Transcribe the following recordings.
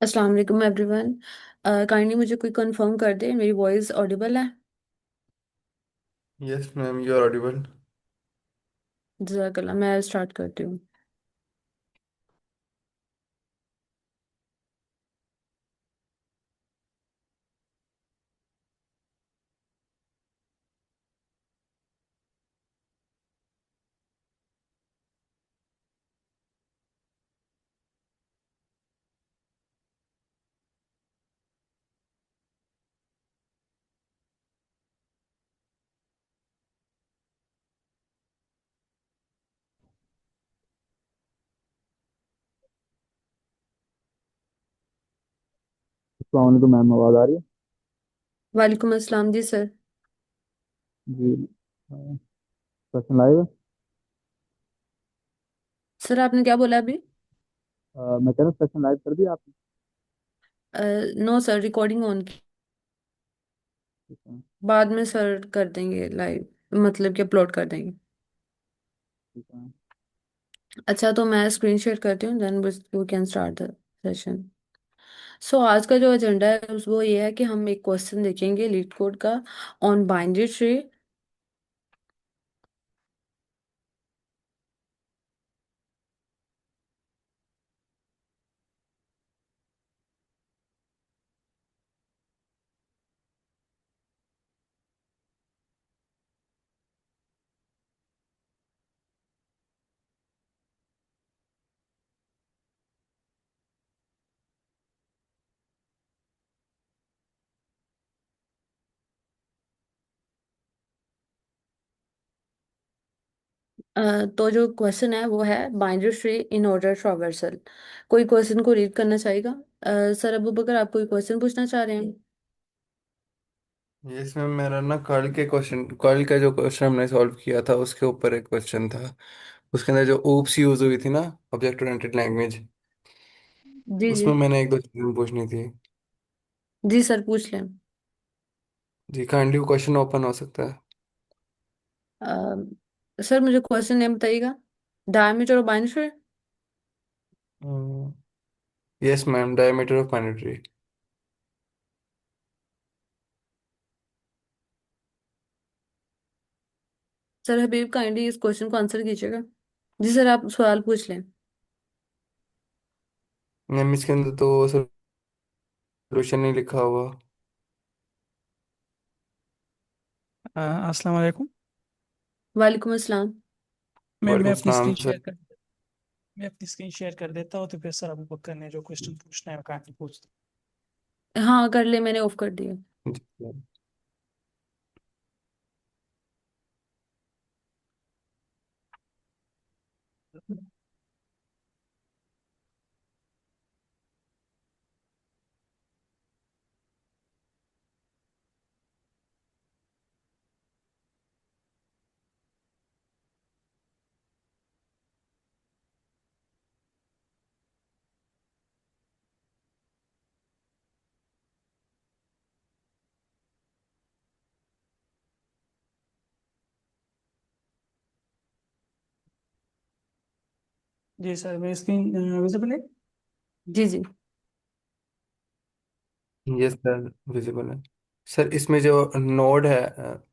अस्सलाम वालेकुम everyone. Kindly मुझे कोई कंफर्म कर दे मेरी वॉइस ऑडिबल है। Yes ma'am, you are audible. जज़ाकल्लाह। मैं स्टार्ट करती हूँ। अस्सलाम वालेकुम मैम, आवाज़ आ रही है? वालेकुम अस्सलाम जी सर। जी। क्वेश्चन लाइव है। सर आपने क्या बोला अभी? मैं कह रहा हूँ सेशन लाइव कर दिया आपने? नो सर, रिकॉर्डिंग ऑन की। ठीक है। बाद में सर कर देंगे लाइव, मतलब कि अपलोड कर देंगे। ठीक है। अच्छा, तो मैं स्क्रीन शेयर करती हूँ, then we can start the session. So आज का जो एजेंडा है वो ये है कि हम एक क्वेश्चन देखेंगे लीड कोड का ऑन बाइनरी ट्री। तो जो क्वेश्चन है वो है binary tree in order traversal. कोई क्वेश्चन को रीड करना चाहेगा? सर अबू बकर, आप कोई क्वेश्चन पूछना चाह रहे हैं? यस मैम, मेरा ना कल का जो क्वेश्चन हमने सॉल्व किया था उसके ऊपर एक क्वेश्चन था। उसके अंदर जो ओप्स यूज हुई थी ना, ऑब्जेक्ट ओरिएंटेड लैंग्वेज, जी जी। उसमें मैंने एक दो चीजें पूछनी थी। जी सर, पूछ लें। जी काइंडली वो क्वेश्चन ओपन हो सकता है? सर मुझे क्वेश्चन नेम बताइएगा। Diameter of binary tree. Yes ma'am, diameter of binary. Sir Habib, kindly इस क्वेश्चन को आंसर कीजिएगा। जी सर, आप सवाल पूछ लें। मैम इसके अंदर तो सोल्यूशन नहीं लिखा हुआ। अस्सलाम वालेकुम। वालेकुम अस्सलाम। मैं वालेकुम मैं अपनी सलाम स्क्रीन सर। शेयर कर मैं अपनी स्क्रीन शेयर कर देता हूँ, तो फिर सर अबू बकर ने जो क्वेश्चन पूछना है वो काफी पूछ। हाँ कर ले, मैंने ऑफ कर दिया। जी जी सर, मेरी स्क्रीन विजिबल है। जी जी। यस सर, विजिबल है। सर इसमें जो नोड है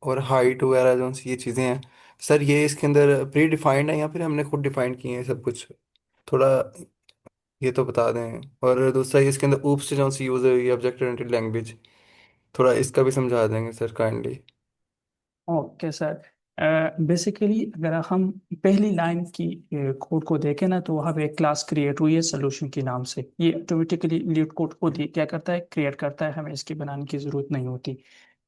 और हाइट वगैरह जो सी ये चीज़ें हैं, सर ये इसके अंदर प्री डिफाइंड है या फिर हमने खुद डिफाइन किए हैं सब कुछ? थोड़ा ये तो बता दें। और दूसरा ये इसके अंदर ऊप से जो सी यूज़ हुई है ऑब्जेक्ट ओरिएंटेड लैंग्वेज, थोड़ा इसका भी समझा देंगे sir kindly. Okay sir. Basically अगर हम पहली लाइन की कोड को देखें ना, तो वहाँ पे एक क्लास क्रिएट हुई है सोल्यूशन के नाम से। ये ऑटोमेटिकली लीड कोड खुद ही क्या करता है, क्रिएट करता है, हमें इसकी बनाने की ज़रूरत नहीं होती।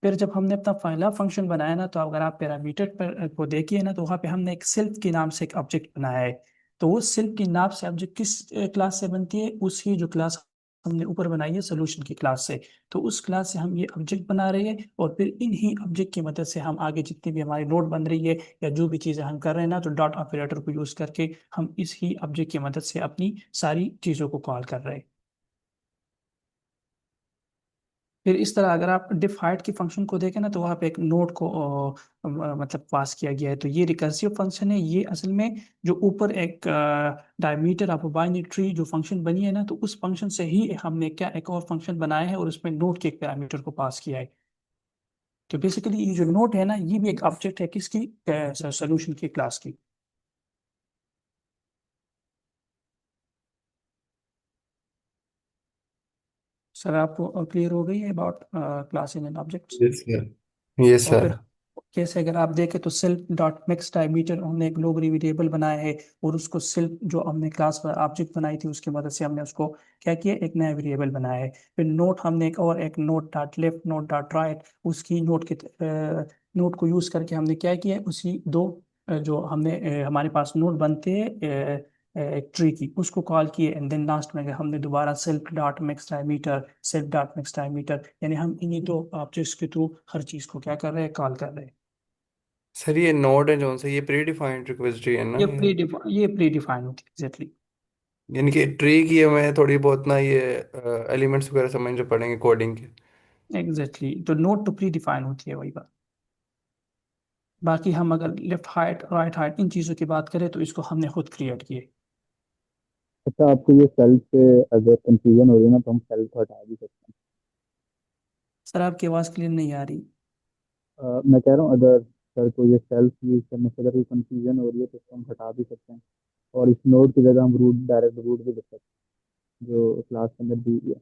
फिर जब हमने अपना पहला फंक्शन बनाया ना, तो अगर आप पैरामीटर पर को देखिए ना, तो वहाँ पे हमने एक सेल्फ के नाम से एक ऑब्जेक्ट बनाया है। तो वो सेल्फ के नाम से ऑब्जेक्ट किस क्लास से बनती है? उसी जो क्लास हमने ऊपर बनाई है सोल्यूशन की क्लास से। तो उस क्लास से हम ये ऑब्जेक्ट बना रहे हैं, और फिर इन्हीं ऑब्जेक्ट की मदद से हम आगे जितनी भी हमारी नोड बन रही है या जो भी चीज़ें हम कर रहे हैं ना, तो डॉट ऑपरेटर को यूज़ करके हम इस ही ऑब्जेक्ट की मदद से अपनी सारी चीज़ों को कॉल कर रहे हैं। फिर इस तरह अगर आप डिफ हाइट की फंक्शन को देखें ना, तो वहाँ पे एक नोड को मतलब पास किया गया है। तो ये रिकर्सिव फंक्शन है, ये असल में जो ऊपर एक डायमीटर ऑफ बाइनरी ट्री जो फंक्शन बनी है ना, तो उस फंक्शन से ही हमने क्या एक और फंक्शन बनाया है और उसमें नोड के एक पैरामीटर को पास किया है। तो बेसिकली ये जो नोड है ना, ये भी एक ऑब्जेक्ट है किसकी, सोल्यूशन की क्लास की। सर आपको क्लियर हो गई है about class and objects. Yes sir. Yes और सर। फिर कैसे अगर आप देखें तो सेल्फ डॉट मिक्स डायमीटर हमने एक ग्लोबल वेरिएबल बनाया है, और उसको सेल्फ जो हमने क्लास ऑब्जेक्ट बनाई थी उसकी मदद से हमने उसको क्या किया, एक नया वेरिएबल बनाया है। फिर नोट हमने एक और एक note dot left note dot right, उसकी नोट को यूज करके हमने क्या किया है, उसी दो जो हमने हमारे पास नोट बनते हैं एक ट्री की, उसको कॉल किए। एंड देन लास्ट में हमने दोबारा self dot mix diameter, self dot mix diameter, यानी हम इन्हीं दो ऑब्जेक्ट्स के थ्रू हर चीज को क्या कर रहे हैं, कॉल कर रहे हैं। सर ये नोड है जो से ये प्री डिफाइंड रिक्वेस्ट है ना ये प्री डिफाइन होती है एग्जैक्टली। यानी कि ट्री की हमें थोड़ी बहुत ना ये एलिमेंट्स वगैरह समझने पड़ेंगे कोडिंग के। एग्जैक्टली, तो नोट तो प्री डिफाइन होती है वही बात। बाकी हम अगर left height right height in चीज़ों की बात करें तो इसको हमने खुद क्रिएट किए। अच्छा, आपको ये सेल्फ से अगर कंफ्यूजन हो रही है ना, तो हम सेल्फ को हटा भी सकते सर आपकी आवाज़ क्लियर नहीं आ रही। हैं। मैं कह रहा हूँ, अगर सर को ये सेल्फ यूज करने से अगर कोई कंफ्यूजन हो रही है तो इसको हम हटा भी सकते हैं। और इस नोड की जगह हम रूट, डायरेक्ट रूट भी कर सकते हैं जो क्लास के अंदर दी हुई है।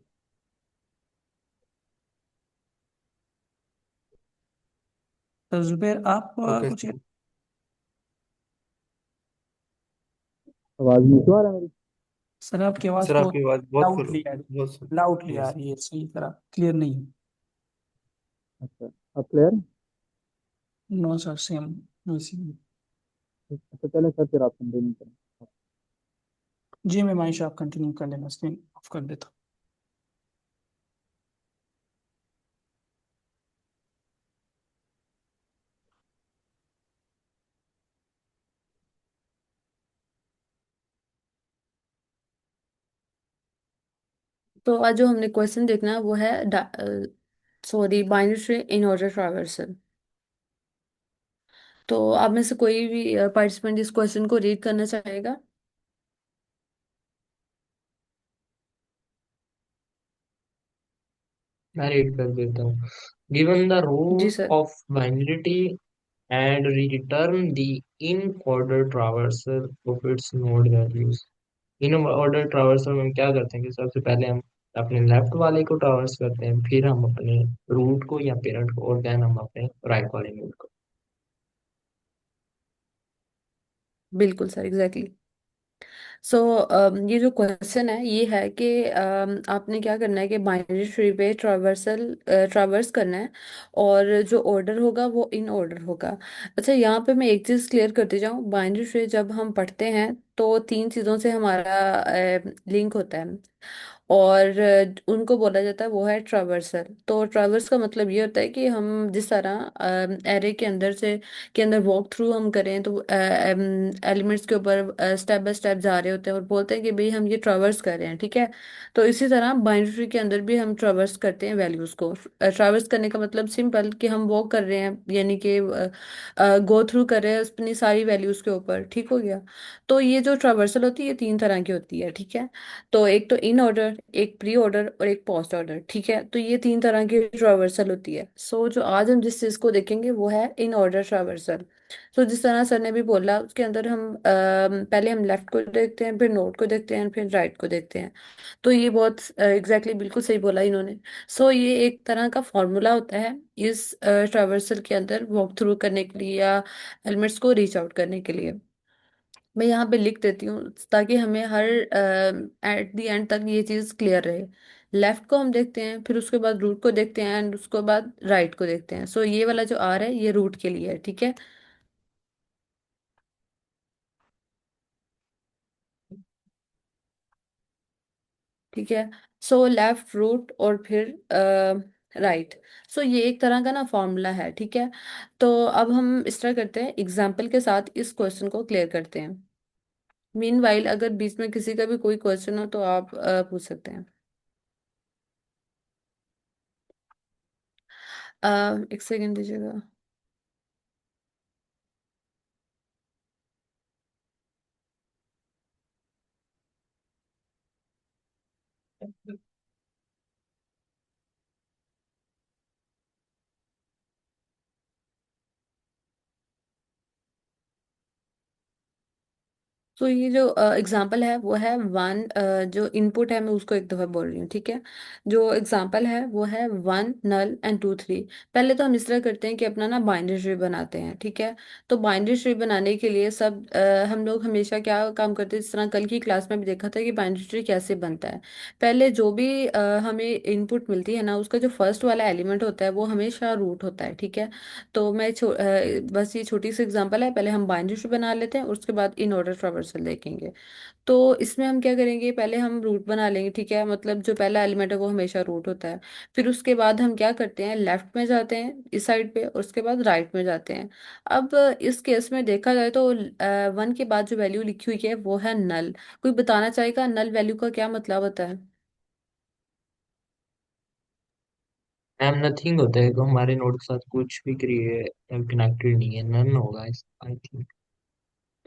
तो जुबैर आप ओके कुछ। सर। आवाज़ नहीं तो आ रहा मेरी? सर आपकी आवाज़ सर बहुत आपकी आवाज़ बहुत लाउडली आ रही, बहुत लाउडली आ यस। रही है, सही तरह क्लियर नहीं है। अच्छा, अब क्लियर? नो सर, सेम वैसी। अच्छा चलें सर, फिर आप कंटिन्यू करें। जी मैं मायशा, आप कंटिन्यू कर लेना, स्क्रीन ऑफ कर देता तो आज जो हमने क्वेश्चन देखना है वो है sorry binary tree in order traversal. तो आप में से कोई भी पार्टिसिपेंट इस क्वेश्चन को रीड करना चाहेगा? मैं रीड कर देता हूँ। Given the G root sir. Of binary and return the in-order traversal of its node values। In order traversal में हम क्या करते हैं कि सबसे पहले हम अपने लेफ्ट वाले को ट्रावर्स करते हैं, फिर हम अपने रूट को या पेरेंट को, और देन हम अपने राइट वाले नोड को। बिल्कुल सर, एग्जैक्टली। सो ये जो क्वेश्चन है ये है कि आपने क्या करना है कि बाइनरी ट्री पे ट्रावर्स करना है, और जो ऑर्डर होगा वो इन ऑर्डर होगा। अच्छा, यहाँ पे मैं एक चीज़ क्लियर करती जाऊँ। बाइनरी ट्री जब हम पढ़ते हैं तो तीन चीज़ों से हमारा लिंक होता है, और उनको बोला जाता है वो है ट्रावर्सल। तो ट्रावर्स का मतलब ये होता है कि हम जिस तरह एरे के अंदर से के अंदर वॉक थ्रू हम करें, तो एलिमेंट्स के ऊपर स्टेप बाय स्टेप जा रहे होते हैं और बोलते हैं कि भाई हम ये ट्रावर्स कर रहे हैं, ठीक है। तो इसी तरह बाइनरी ट्री के अंदर भी हम ट्रावर्स करते हैं वैल्यूज को। ट्रावर्स करने का मतलब सिंपल कि हम वॉक कर रहे हैं, यानी कि गो थ्रू कर रहे हैं अपनी सारी वैल्यूज के ऊपर, ठीक हो गया। तो ये जो ट्रावर्सल होती है ये तीन तरह की होती है, ठीक है। तो एक तो इन ऑर्डर, एक प्री ऑर्डर और एक पोस्ट ऑर्डर, ठीक है। तो ये तीन तरह की ट्रावर्सल होती है। सो जो आज हम जिस चीज को देखेंगे वो है इन ऑर्डर ट्रावर्सल। तो जिस तरह सर ने भी बोला उसके अंदर हम पहले हम लेफ्ट को देखते हैं, फिर नोट को देखते हैं, फिर राइट को देखते हैं। तो ये बहुत एग्जैक्टली बिल्कुल सही बोला इन्होंने। सो ये एक तरह का फॉर्मूला होता है इस ट्रावर्सल के अंदर वॉक थ्रू करने के लिए या एलिमेंट्स को रीच आउट करने के लिए। मैं यहाँ पे लिख देती हूँ ताकि हमें हर एट द एंड तक ये चीज क्लियर रहे। लेफ्ट को हम देखते हैं, फिर उसके बाद रूट को देखते हैं, एंड उसके बाद राइट को देखते हैं। सो ये वाला जो आर है ये रूट के लिए है, ठीक है। ठीक है। सो लेफ्ट रूट और फिर राइट। सो ये एक तरह का ना फॉर्मूला है, ठीक है। तो अब हम इस तरह करते हैं, एग्जाम्पल के साथ इस क्वेश्चन को क्लियर करते हैं। मीनवाइल अगर बीच में किसी का भी कोई क्वेश्चन हो तो आप पूछ सकते हैं। एक सेकेंड दीजिएगा। तो ये जो एग्जाम्पल है वो है वन, जो इनपुट है मैं उसको एक दफा बोल रही हूँ, ठीक है। जो एग्जाम्पल है वो है one null and two three. पहले तो हम इस तरह करते हैं कि अपना ना बाइनरी ट्री बनाते हैं, ठीक है। तो बाइनरी ट्री बनाने के लिए सब हम लोग हमेशा क्या काम करते हैं, जिस तरह कल की क्लास में भी देखा था कि बाइनरी ट्री कैसे बनता है। पहले जो भी हमें इनपुट मिलती है ना, उसका जो फर्स्ट वाला एलिमेंट होता है वो हमेशा रूट होता है, ठीक है। तो बस ये छोटी सी एग्जांपल है, पहले हम बाइनरी ट्री बना लेते हैं, उसके बाद इन ऑर्डर ट्रावर्सल देखेंगे। तो इसमें हम क्या करेंगे, पहले हम रूट बना लेंगे, ठीक है। मतलब जो पहला एलिमेंट है वो हमेशा रूट होता है। फिर उसके बाद हम क्या करते हैं, लेफ्ट में जाते हैं इस साइड पे, और उसके बाद राइट में जाते हैं। अब इस केस में देखा जाए तो वन के बाद जो वैल्यू लिखी हुई है वो है नल। कोई बताना चाहेगा नल वैल्यू का क्या मतलब होता है? मैम नथिंग होता है, तो हमारे नोड के साथ कुछ भी क्रिएट कनेक्टेड नहीं है, नन होगा इस आई थिंक।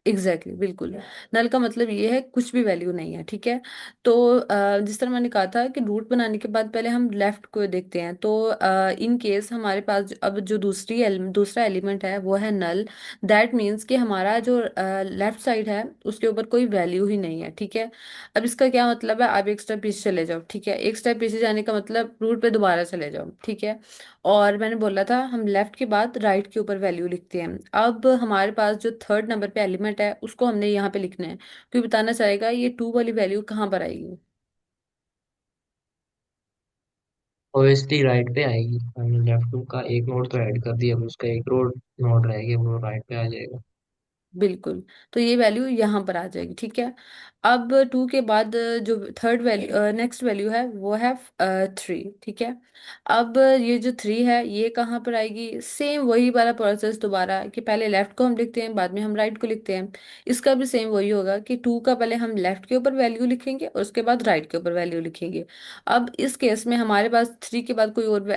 एग्जैक्टली, बिल्कुल। नल का मतलब ये है कुछ भी वैल्यू नहीं है, ठीक है। तो जिस तरह मैंने कहा था कि रूट बनाने के बाद पहले हम लेफ्ट को देखते हैं। तो इन केस हमारे पास अब जो दूसरा एलिमेंट है वो है नल। दैट मीन्स कि हमारा जो लेफ्ट साइड है उसके ऊपर कोई वैल्यू ही नहीं है, ठीक है। अब इसका क्या मतलब है, आप एक स्टेप पीछे चले जाओ, ठीक है। एक स्टेप पीछे जाने का मतलब रूट पे दोबारा चले जाओ, ठीक है। और मैंने बोला था हम लेफ्ट के बाद राइट के ऊपर वैल्यू लिखते हैं। अब हमारे पास जो थर्ड नंबर पे एलिमेंट है उसको हमने यहाँ पे लिखना है। कोई बताना चाहेगा ये टू वाली वैल्यू कहाँ पर आएगी? ओएसटी राइट पे आएगी, हमने लेफ्ट का एक नोड तो ऐड कर दिया, अब उसका एक रोड नोड रह गया, वो राइट पे आ जाएगा। बिल्कुल। तो ये वैल्यू यहाँ पर आ जाएगी, ठीक है। अब टू के बाद जो थर्ड वैल्यू नेक्स्ट वैल्यू है वो है थ्री, ठीक है। अब ये जो थ्री है ये कहाँ पर आएगी, सेम वही वाला प्रोसेस दोबारा, कि पहले लेफ्ट को हम लिखते हैं बाद में हम राइट को लिखते हैं। इसका भी सेम वही होगा कि टू का पहले हम लेफ्ट के ऊपर वैल्यू लिखेंगे और उसके बाद राइट के ऊपर वैल्यू लिखेंगे। अब इस केस में हमारे पास थ्री के बाद कोई और,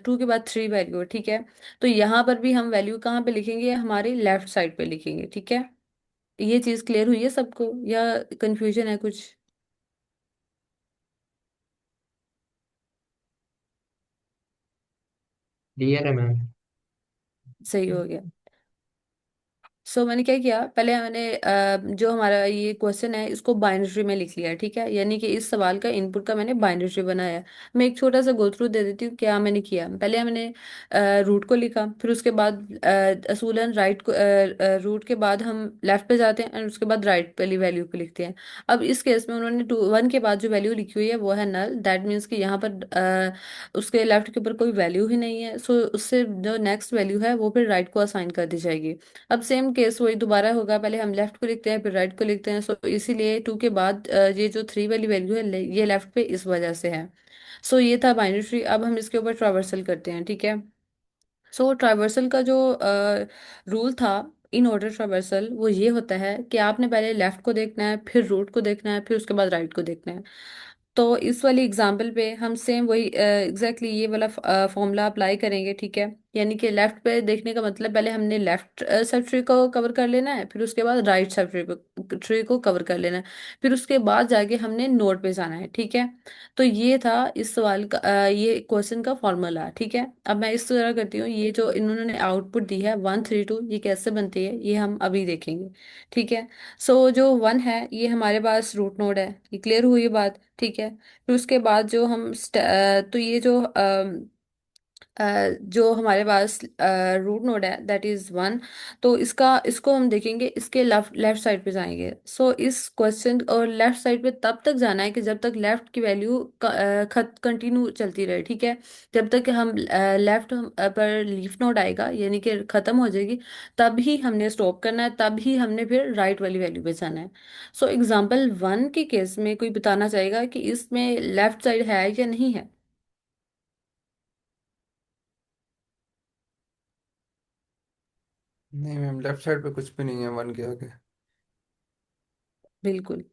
टू के बाद थ्री वैल्यू है, ठीक है। तो यहाँ पर भी हम वैल्यू कहाँ पे लिखेंगे, हमारी लेफ्ट साइड पे लिखेंगे, ठीक है। ये चीज क्लियर हुई है सबको या कंफ्यूजन है कुछ? क्लियर है मैम। सही हो गया। मैंने क्या किया, पहले मैंने जो हमारा ये क्वेश्चन है इसको बाइनरी में लिख लिया, ठीक है। यानी कि इस सवाल का इनपुट का मैंने बाइनरी बनाया। मैं एक छोटा सा गो थ्रू दे देती हूँ क्या मैंने किया। पहले मैंने रूट को लिखा, फिर उसके बाद असूलन राइट को, रूट के बाद हम लेफ्ट पे जाते हैं और उसके बाद राइट वाली वैल्यू को लिखते हैं। अब इस केस में उन्होंने टू वन के बाद जो वैल्यू लिखी हुई है वो है नल। दैट मीन्स कि यहाँ पर उसके लेफ्ट के ऊपर कोई वैल्यू ही नहीं है। उससे जो नेक्स्ट वैल्यू है वो फिर राइट को असाइन कर दी जाएगी। अब सेम केस वही दोबारा होगा, पहले हम लेफ्ट को लिखते हैं फिर राइट को लिखते हैं। इसीलिए टू के बाद ये जो थ्री वाली वैल्यू है ये लेफ्ट पे इस वजह से है। ये था बाइनरी ट्री। अब हम इसके ऊपर ट्रावर्सल करते हैं, ठीक है। ट्रावर्सल का जो रूल था, इन ऑर्डर ट्रावर्सल, वो ये होता है कि आपने पहले लेफ्ट को देखना है, फिर रूट को देखना है, फिर उसके बाद राइट को देखना है। तो इस वाली एग्जाम्पल पे हम सेम वही एग्जैक्टली ये वाला फॉर्मूला अप्लाई करेंगे, ठीक है। यानी कि लेफ्ट पे देखने का मतलब पहले हमने लेफ्ट सब ट्री को कवर कर लेना है, फिर उसके बाद राइट सब ट्री को कवर कर लेना है, फिर उसके बाद जाके हमने नोड पे जाना है, ठीक है। तो ये था इस सवाल का ये क्वेश्चन का फॉर्मूला, ठीक है। अब मैं इस तरह करती हूँ, ये जो इन्होंने आउटपुट दी है वन थ्री टू, ये कैसे बनती है ये हम अभी देखेंगे, ठीक है। जो वन है ये हमारे पास रूट नोड है, ये क्लियर हुई बात, ठीक है। फिर उसके बाद जो हम तो ये जो हमारे पास रूट नोड है दैट इज वन। तो इसको हम देखेंगे, इसके लेफ्ट लेफ्ट साइड पे जाएंगे। इस क्वेश्चन और लेफ्ट साइड पे तब तक जाना है कि जब तक लेफ्ट की वैल्यू खत कंटिन्यू चलती रहे, ठीक है। जब तक कि हम लेफ्ट पर लीफ नोड आएगा यानी कि खत्म हो जाएगी, तब ही हमने स्टॉप करना है, तब ही हमने फिर राइट वाली वैल्यू पे जाना है। एग्जाम्पल वन के केस में कोई बताना चाहेगा कि इसमें लेफ्ट साइड है या नहीं है? नहीं मैम, लेफ्ट साइड पे कुछ भी नहीं है वन के आगे। बिल्कुल।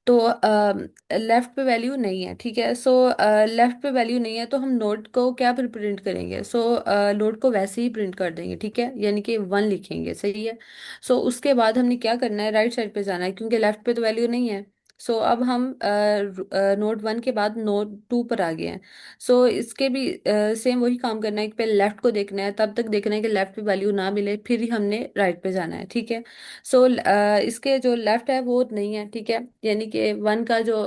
तो लेफ्ट पे वैल्यू नहीं है, ठीक है। सो लेफ्ट पे वैल्यू नहीं है तो हम नोट को क्या फिर प्रिंट करेंगे? सो नोट को वैसे ही प्रिंट कर देंगे, ठीक है, यानी कि 1 लिखेंगे, सही है। सो उसके बाद हमने क्या करना है, राइट साइड पे जाना है क्योंकि लेफ्ट पे तो वैल्यू नहीं है। सो अब हम नोट 1 के बाद नोट 2 पर आ गए हैं। सो इसके भी सेम वही काम करना है कि पहले लेफ्ट को देखना है, तब तक देखना है कि लेफ्ट पे वैल्यू ना मिले, फिर ही हमने राइट पे जाना है, ठीक है। सो इसके जो लेफ्ट है वो नहीं है, ठीक है, यानी कि 1 का जो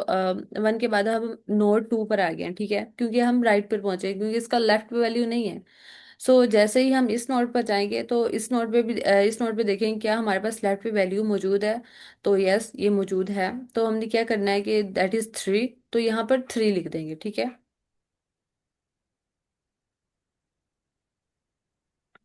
1 के बाद हम नोड 2 पर आ गए हैं, ठीक है, क्योंकि हम राइट पर पहुंचे क्योंकि इसका लेफ्ट पे वैल्यू नहीं है। सो जैसे ही हम इस नोड पर जाएंगे तो इस नोड पे भी इस नोड पे देखेंगे क्या हमारे पास लेफ्ट पे वैल्यू मौजूद है। तो यस, ये मौजूद है। तो हमने क्या करना है कि दैट इज 3, तो यहाँ पर 3 लिख देंगे, ठीक है।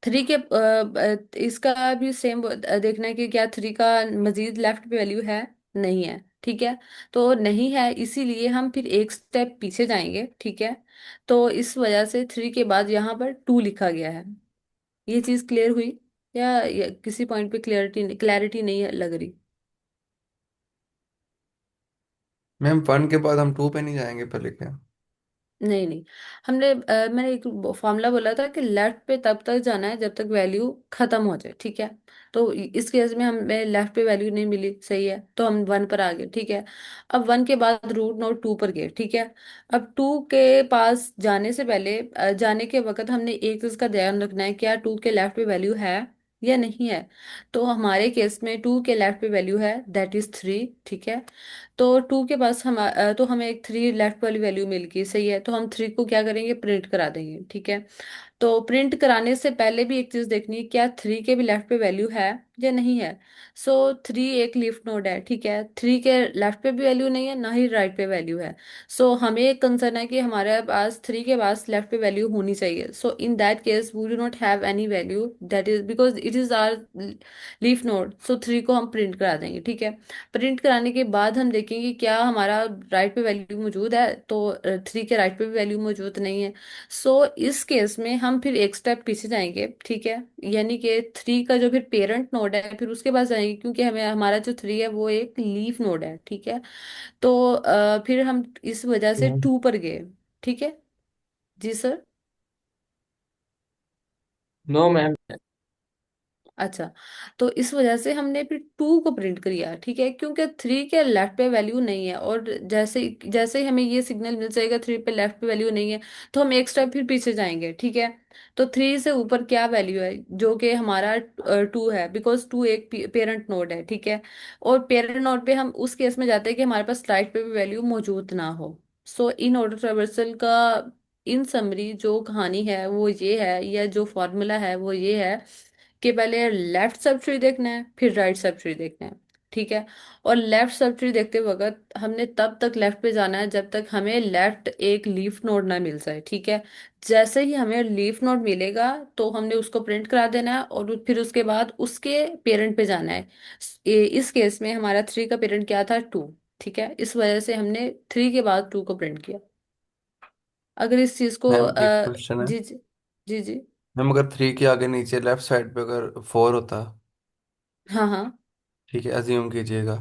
3 के इसका भी सेम देखना है कि क्या 3 का मजीद लेफ्ट पे वैल्यू है, नहीं है, ठीक है। तो नहीं है, इसीलिए हम फिर एक स्टेप पीछे जाएंगे, ठीक है। तो इस वजह से 3 के बाद यहाँ पर 2 लिखा गया है। ये चीज क्लियर हुई या किसी पॉइंट पे क्लैरिटी क्लैरिटी नहीं है लग रही? मैम 1 के बाद हम 2 पे नहीं जाएंगे पहले क्या? नहीं नहीं, मैंने एक फॉर्मूला बोला था कि लेफ्ट पे तब तक जाना है जब तक वैल्यू खत्म हो जाए, ठीक है। तो इस केस में हमें लेफ्ट पे वैल्यू नहीं मिली, सही है, तो हम 1 पर आ गए, ठीक है। अब 1 के बाद रूट नोट 2 पर गए, ठीक है। अब 2 के पास जाने से पहले जाने के वक्त हमने एक चीज का ध्यान रखना है, क्या 2 के लेफ्ट पे वैल्यू है या नहीं है। तो हमारे केस में 2 के लेफ्ट पे वैल्यू है, दैट इज 3, ठीक है। तो 2 के पास तो हमें एक 3 लेफ्ट वाली वैल्यू मिल गई, सही है, तो हम 3 को क्या करेंगे, प्रिंट करा देंगे, ठीक है। तो प्रिंट कराने से पहले भी एक चीज देखनी है, क्या 3 के भी लेफ्ट पे वैल्यू है या नहीं है। सो 3 एक लीफ नोड है, ठीक है, 3 के लेफ्ट पे भी वैल्यू नहीं है, ना ही राइट पे वैल्यू है। सो हमें एक कंसर्न है कि हमारे पास 3 के पास लेफ्ट पे वैल्यू होनी चाहिए। So in that case we do not have any value, that is because it is are leaf node. So 3 को हम प्रिंट करा देंगे, ठीक है। प्रिंट कराने के बाद हम देखेंगे क्या हमारा राइट पे वैल्यू मौजूद है, तो 3 के राइट पे भी वैल्यू मौजूद नहीं है। सो इस केस में हम फिर एक स्टेप पीछे जाएंगे, ठीक है, यानी कि 3 का जो फिर पेरेंट नोड है फिर उसके पास जाएंगे क्योंकि हमें हमारा जो 3 है वो एक लीफ नोड है, ठीक है। तो फिर हम इस वजह से 2 पर गए, ठीक है। जी सर। No ma'am. अच्छा, तो इस वजह से हमने फिर 2 को प्रिंट किया, ठीक है, क्योंकि 3 के लेफ्ट पे वैल्यू नहीं है। और जैसे जैसे ही हमें ये सिग्नल मिल जाएगा 3 पे लेफ्ट पे वैल्यू नहीं है, तो हम एक स्टेप फिर पीछे जाएंगे, ठीक है। तो 3 से ऊपर क्या वैल्यू है, जो कि हमारा 2 है, बिकॉज 2 एक पेरेंट नोड है, ठीक है। और पेरेंट नोड पे हम उस केस में जाते हैं कि हमारे पास राइट पे भी वैल्यू मौजूद ना हो। सो इन ऑर्डर ट्रेवर्सल का इन समरी जो कहानी है वो ये है, या जो फॉर्मूला है वो ये है कि पहले लेफ्ट सब ट्री देखना है फिर राइट सब ट्री देखना है, ठीक है। और लेफ्ट सब ट्री देखते वक्त हमने तब तक लेफ्ट पे जाना है जब तक हमें लेफ्ट एक लीफ नोड ना मिल जाए, ठीक है। जैसे ही हमें लीफ नोड मिलेगा तो हमने उसको प्रिंट करा देना है और फिर उसके बाद उसके पेरेंट पे जाना है। इस केस में हमारा 3 का पेरेंट क्या था, 2, ठीक है, इस वजह से हमने 3 के बाद 2 को प्रिंट किया। अगर इस चीज को मैम एक क्वेश्चन है। जी जी जी जी। मैम अगर 3 के आगे नीचे लेफ्ट साइड पे अगर 4 होता, हाँ हाँ। ठीक है, अज्यूम कीजिएगा,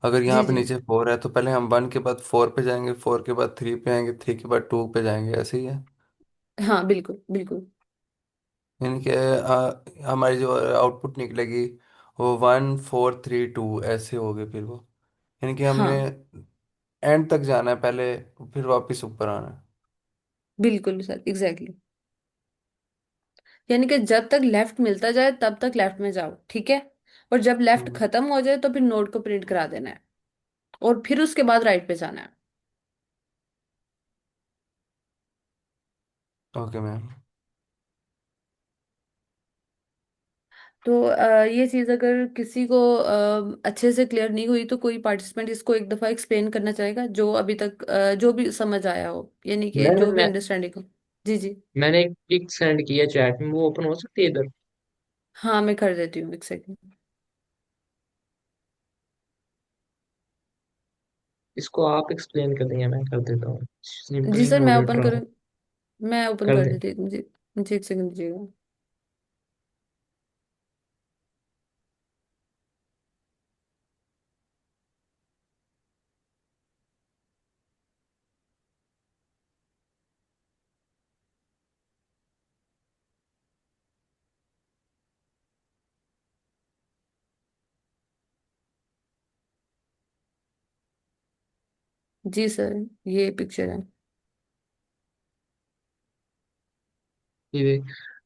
अगर यहाँ जी पे जी। नीचे 4 है तो पहले हम 1 के बाद 4 पे जाएंगे, 4 के बाद 3 पे आएंगे, 3 के बाद 2 पे जाएंगे, ऐसे ही है? हाँ बिल्कुल बिल्कुल। यानी कि हमारी जो आउटपुट निकलेगी वो 1 4 3 2 ऐसे होगे फिर वो, यानी कि हमने हाँ एंड तक जाना है पहले, फिर वापस ऊपर आना है। बिल्कुल सर, एग्जैक्टली। यानी कि जब तक लेफ्ट मिलता जाए तब तक लेफ्ट में जाओ, ठीक है। और जब लेफ्ट हम्म। खत्म हो जाए तो फिर नोड को प्रिंट करा देना है और फिर उसके बाद राइट पे जाना है। Okay ma'am. तो ये चीज अगर किसी को अच्छे से क्लियर नहीं हुई तो कोई पार्टिसिपेंट इसको एक दफा एक्सप्लेन करना चाहेगा, जो अभी तक जो भी समझ आया हो, यानी कि मैम जो भी अंडरस्टैंडिंग हो। जी जी। मैंने एक पिक सेंड किया चैट में, वो ओपन हो सकती है इधर? हाँ मैं कर देती हूँ, एक सेकंड। इसको आप एक्सप्लेन कर देंगे, मैं कर देता हूँ। जी सिंपली सर, मैं नोडेड ओपन ट्रांस करूँ? मैं ओपन कर कर दें। देती हूँ, जी। जी एक सेकंड दीजिएगा। जी सर, ये पिक्चर है। ये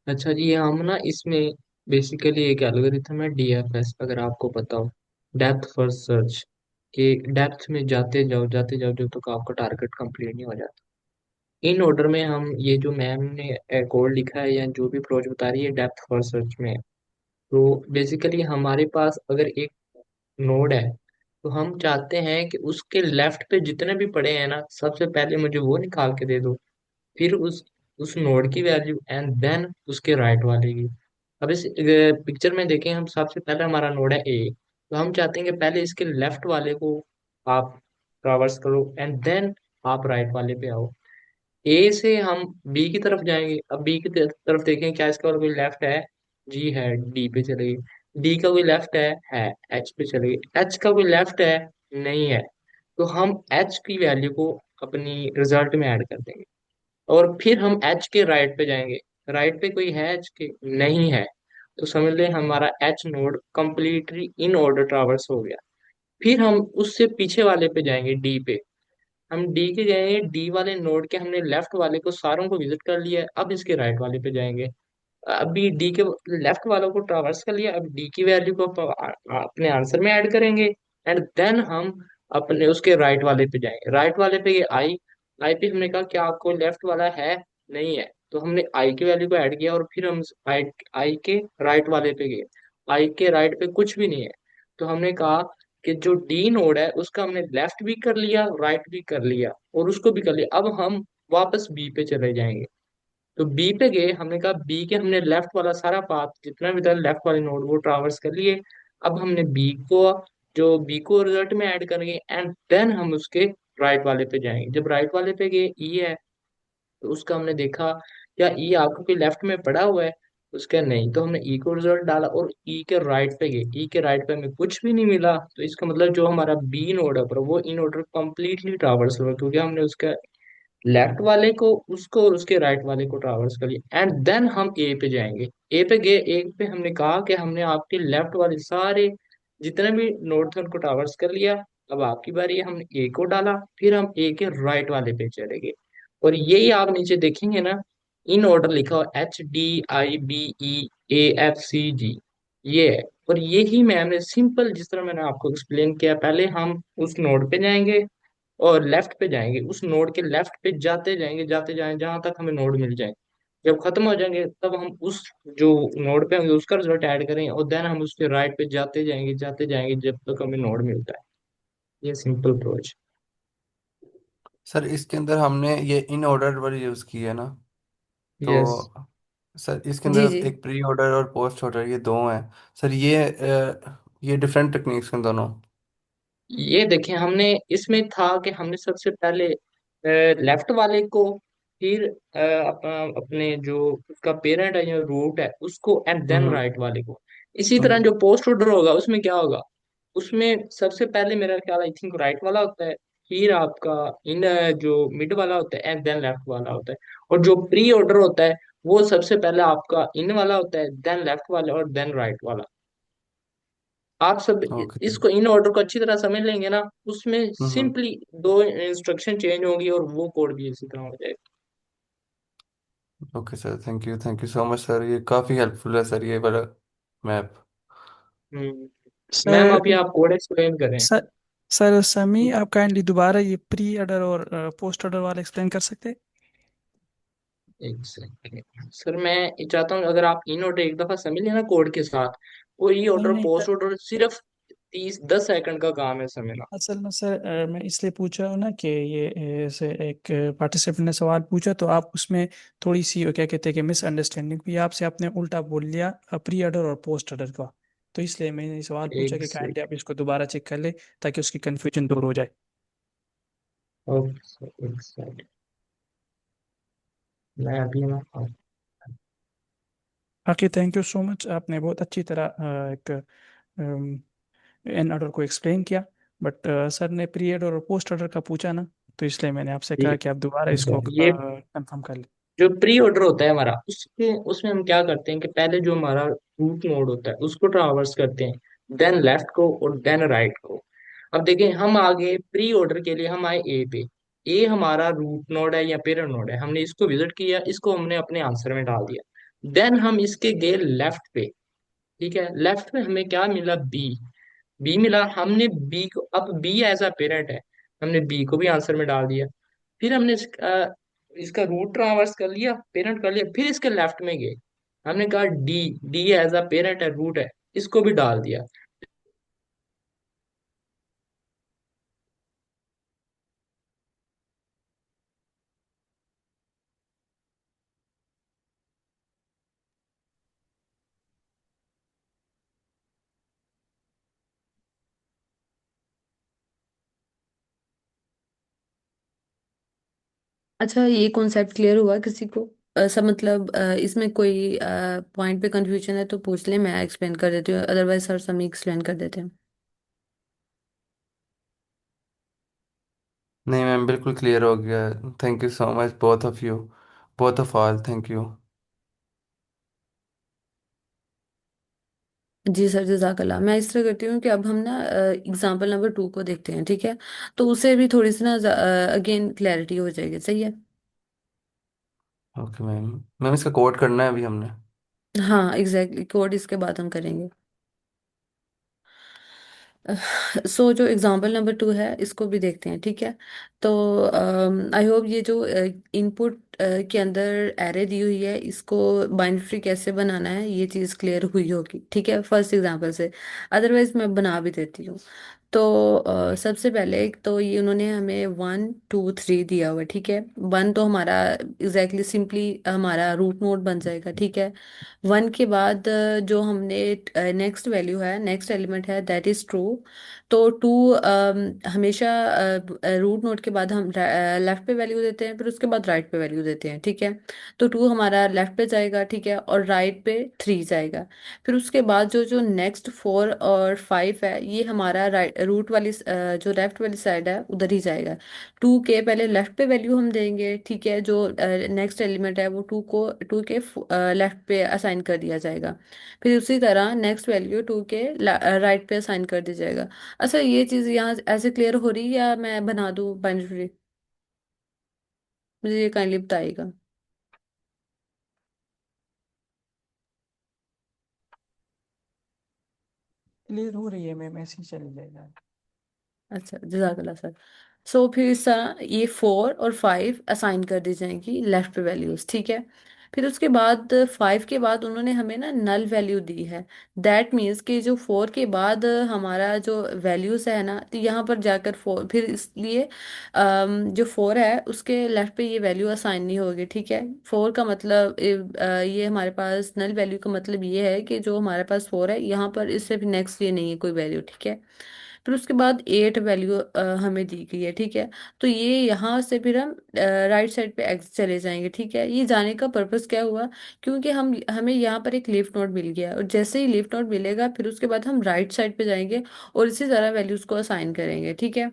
अच्छा जी, हम ना इसमें बेसिकली एक एल्गोरिथम है डीएफएस, अगर आपको पता हो, डेप्थ फर्स्ट सर्च, कि डेप्थ में जाते जाओ जब तक आपका टारगेट कंप्लीट नहीं हो जाता। इन ऑर्डर में हम ये जो मैम ने कोड लिखा है या जो भी अप्रोच बता रही है डेप्थ फर्स्ट सर्च में है। तो बेसिकली हमारे पास अगर एक नोड है, तो हम चाहते हैं कि उसके लेफ्ट पे जितने भी पड़े हैं ना, सबसे पहले मुझे वो निकाल के दे दो, फिर उस नोड की वैल्यू, एंड देन उसके राइट वाले की। अब इस पिक्चर में देखें, हम सबसे पहले हमारा नोड है ए, तो हम चाहते हैं कि पहले इसके लेफ्ट वाले को आप ट्रावर्स करो एंड देन आप राइट वाले पे आओ। ए से हम बी की तरफ जाएंगे, अब बी की तरफ देखें क्या इसका और कोई लेफ्ट है? जी है, डी पे चले गए। डी का कोई लेफ्ट है एच पे चले गए। एच का कोई लेफ्ट है? नहीं है। तो हम एच की वैल्यू को अपनी रिजल्ट में ऐड कर देंगे, और फिर हम एच के राइट पे जाएंगे। राइट पे कोई है एच के? नहीं है। तो समझ लें हमारा H node completely in order traverse हो गया। फिर हम उससे पीछे वाले पे जाएंगे, डी पे। हम डी के जाएंगे, डी वाले नोड के हमने लेफ्ट वाले को सारों को विजिट कर लिया है, अब इसके राइट वाले पे जाएंगे। अभी डी के लेफ्ट वालों को ट्रावर्स कर लिया, अब डी की वैल्यू को अपने आंसर में ऐड करेंगे, एंड देन हम अपने उसके राइट वाले पे जाएंगे। राइट वाले पे ये आई, आई पे हमने कहा कि आपको लेफ्ट वाला है? नहीं है। तो हमने आई की वैल्यू को ऐड किया, और फिर हम आई आई के राइट वाले पे गए। आई के राइट पे कुछ भी नहीं है। तो हमने कहा कि जो डी नोड है उसका हमने लेफ्ट भी कर लिया, राइट भी कर लिया, और उसको भी कर लिया। अब हम वापस बी पे चले जाएंगे। तो बी पे गए, हमने कहा बी के हमने लेफ्ट वाला सारा पाथ जितना भी था लेफ्ट वाले नोड वो ट्रावर्स कर लिए। अब हमने बी को रिजल्ट में ऐड करेंगे, एंड देन हम उसके राइट वाले पे जाएंगे। जब राइट वाले पे गए, ई है, तो उसका हमने देखा क्या ई आपको कोई लेफ्ट में पड़ा हुआ है? उसका नहीं। तो हमने ई को रिजल्ट डाला और ई के राइट पे गए, ई के राइट पे हमें कुछ भी नहीं मिला। तो इसका मतलब जो हमारा बी नोड है पर वो इन ऑर्डर कंप्लीटली ट्रावर्स हुआ, क्योंकि हमने उसका लेफ्ट वाले को, उसको और उसके राइट वाले को ट्रावर्स कर लिया। एंड देन हम ए पे जाएंगे। ए पे गए, ए पे हमने कहा कि हमने आपके लेफ्ट वाले सारे जितने भी नोड थे उनको ट्रावर्स कर लिया। अब आपकी बारी है, हमने ए को डाला, फिर हम ए के राइट वाले पे चले गए। और यही आप नीचे देखेंगे ना, इन ऑर्डर लिखा हो HDIBEAFCG, ये है। और यही मैंने सिंपल जिस तरह मैंने आपको एक्सप्लेन किया, पहले हम उस नोड पे जाएंगे और लेफ्ट पे जाएंगे, उस नोड के लेफ्ट पे जाते जाएंगे, जाते जाएंगे जहां तक हमें नोड मिल जाए। जब खत्म हो जाएंगे तब हम उस जो नोड पे होंगे उसका रिजल्ट ऐड करेंगे, और देन हम उसके राइट पे जाते जाएंगे जब तक हमें नोड मिलता है। ये सिंपल अप्रोच। सर इसके अंदर हमने ये इन ऑर्डर वर्ड यूज़ की है ना, यस। तो सर इसके जी अंदर जी। एक प्री ऑर्डर और पोस्ट ऑर्डर ये दो हैं। सर ये डिफरेंट टेक्निक्स हैं दोनों। ये देखें, हमने इसमें था कि हमने सबसे पहले लेफ्ट वाले को, फिर अपने जो उसका पेरेंट है या रूट है उसको, एंड देन हम्म। राइट वाले को। इसी तरह हम्म। जो पोस्ट ऑर्डर होगा उसमें क्या होगा? उसमें सबसे पहले मेरा ख्याल आई थिंक राइट वाला होता है, फिर आपका इन जो मिड वाला होता है, एंड देन लेफ्ट वाला होता है। और जो प्री ऑर्डर होता है वो सबसे पहले आपका इन वाला होता है, देन लेफ्ट वाला, और देन राइट वाला। आप सब ओके। इसको इन ऑर्डर को अच्छी तरह समझ लेंगे ना, उसमें हम्म। सिंपली दो इंस्ट्रक्शन चेंज होगी और वो कोड भी इसी तरह हो जाएगा। Okay sir, thank you so much sir, ये काफ़ी हेल्पफुल है सर ये वाला मैप। मैम सर अभी आप कोड एक्सप्लेन करें। सर सर समी, आप काइंडली दोबारा ये प्री ऑर्डर और पोस्ट ऑर्डर वाला एक्सप्लेन कर सकते हैं? एक सेकंड सर, मैं ये चाहता हूँ अगर आप इन ऑर्डर एक दफा समझ लेना कोड के साथ, वो ई नहीं ऑर्डर नहीं पोस्ट ऑर्डर सिर्फ 30-10 सेकंड का काम है समझना। असल में सर, मैं इसलिए पूछ रहा हूँ ना कि ये से एक पार्टिसिपेंट ने सवाल पूछा तो आप उसमें थोड़ी सी क्या कहते हैं कि मिसअंडरस्टैंडिंग हुई आपसे, आपने उल्टा बोल लिया प्री ऑर्डर और पोस्ट ऑर्डर का। तो इसलिए मैंने ये सवाल पूछा एक कि काइंडली आप सेकंड। इसको दोबारा चेक कर ले ताकि उसकी कन्फ्यूजन दूर हो जाए। ओके सर, एक सेकंड। मैं अभी ना बाकी थैंक यू सो मच, आपने बहुत अच्छी तरह एक एन ऑर्डर को एक्सप्लेन किया। बट सर ने प्री ऑर्डर और पोस्ट ऑर्डर का पूछा ना, तो इसलिए मैंने आपसे ये कहा कि आप दोबारा अच्छा, इसको ये कंफर्म कर लें। जो प्री ऑर्डर होता है हमारा, उसके उसमें हम क्या करते हैं कि पहले जो हमारा रूट नोड होता है उसको ट्रावर्स करते हैं, देन लेफ्ट को और देन राइट को। अब देखें, हम आगे प्री ऑर्डर के लिए हम आए ए पे। ए हमारा रूट नोड है या पेरेंट नोड है, हमने इसको विजिट किया, इसको हमने अपने आंसर में डाल दिया। देन हम इसके गए लेफ्ट पे। ठीक है, लेफ्ट में हमें क्या मिला, बी। बी मिला, हमने बी को, अब बी एज अ पेरेंट है, हमने बी को भी आंसर में डाल दिया। फिर हमने इसका रूट ट्रांवर्स कर लिया, पेरेंट कर लिया, फिर इसके लेफ्ट में गए, हमने कहा D. D as a parent है, रूट है, इसको भी डाल दिया। अच्छा, ये कॉन्सेप्ट क्लियर हुआ किसी को? सब मतलब इसमें कोई पॉइंट पे कंफ्यूजन है तो पूछ ले, मैं एक्सप्लेन कर देती हूँ, अदरवाइज सर समी एक्सप्लेन कर देते हैं। नहीं मैम, बिल्कुल क्लियर हो गया। Thank you so much both of you, both of all, thank you. जी सर, जजाकल्ला। मैं इस तरह करती हूँ कि अब हम ना एग्जाम्पल नंबर 2 को देखते हैं, ठीक है? तो उसे भी थोड़ी सी ना अगेन क्लैरिटी हो जाएगी, सही है? Okay ma'am. मैम इसका कोड करना है अभी हमने? हाँ एग्जैक्टली, कोड इसके बाद हम करेंगे। सो जो एग्जांपल नंबर 2 है इसको भी देखते हैं, ठीक है? तो आई होप ये जो इनपुट के अंदर एरे दी हुई है, इसको बाइनरी ट्री कैसे बनाना है ये चीज़ क्लियर हुई होगी, ठीक है, फर्स्ट एग्जांपल से। अदरवाइज मैं बना भी देती हूँ। तो सबसे पहले एक तो ये उन्होंने हमें 1 2 3 दिया हुआ है, ठीक है? 1 तो हमारा एग्जैक्टली सिंपली हमारा रूट नोड बन जाएगा, ठीक है? 1 के बाद जो हमने नेक्स्ट वैल्यू है, नेक्स्ट एलिमेंट है, दैट इज ट्रू। तो 2 हमेशा रूट नोड के बाद हम लेफ्ट पे वैल्यू देते हैं, फिर उसके बाद राइट पे वैल्यू देते हैं, ठीक है? तो 2 हमारा लेफ्ट पे जाएगा, ठीक है, और राइट पे 3 जाएगा। फिर उसके बाद जो जो नेक्स्ट 4 और 5 है, ये हमारा राइट रूट वाली जो लेफ्ट वाली साइड है उधर ही जाएगा। 2 के पहले लेफ्ट पे वैल्यू हम देंगे, ठीक है, जो नेक्स्ट एलिमेंट है वो 2 को 2 के लेफ्ट पे असाइन कर दिया जाएगा। फिर उसी तरह नेक्स्ट वैल्यू 2 के राइट पे असाइन कर दिया जाएगा। अच्छा, ये चीज़ यहाँ ऐसे क्लियर हो रही है या मैं बना दूँ बाइनरी? मुझे ये काइंडली बताइएगा। क्लियर हो रही है मैम, ऐसे ही चल जाएगा। अच्छा, जजाकल्ला सर। सो फिर इस तरह ये 4 और 5 असाइन कर दी जाएंगी लेफ्ट पे वैल्यूज, ठीक है? फिर उसके बाद 5 के बाद उन्होंने हमें ना नल वैल्यू दी है। दैट मीन्स कि जो 4 के बाद हमारा जो वैल्यूज है ना, तो यहाँ पर जाकर 4 फिर इसलिए जो 4 है उसके लेफ्ट पे ये वैल्यू असाइन नहीं होगी, ठीक है? 4 का मतलब ये हमारे पास नल वैल्यू का मतलब ये है कि जो हमारे पास 4 है यहाँ पर, इससे भी नेक्स्ट ये नहीं है कोई वैल्यू, ठीक है? फिर उसके बाद 8 वैल्यू हमें दी गई है, ठीक है? तो ये यहाँ से फिर हम राइट साइड पे एक्स चले जाएंगे, ठीक है? ये जाने का पर्पस क्या हुआ? क्योंकि हम हमें यहाँ पर एक लीफ नोड मिल गया, और जैसे ही लीफ नोड मिलेगा फिर उसके बाद हम राइट साइड पे जाएंगे और इसी तरह वैल्यूज को असाइन करेंगे, ठीक है?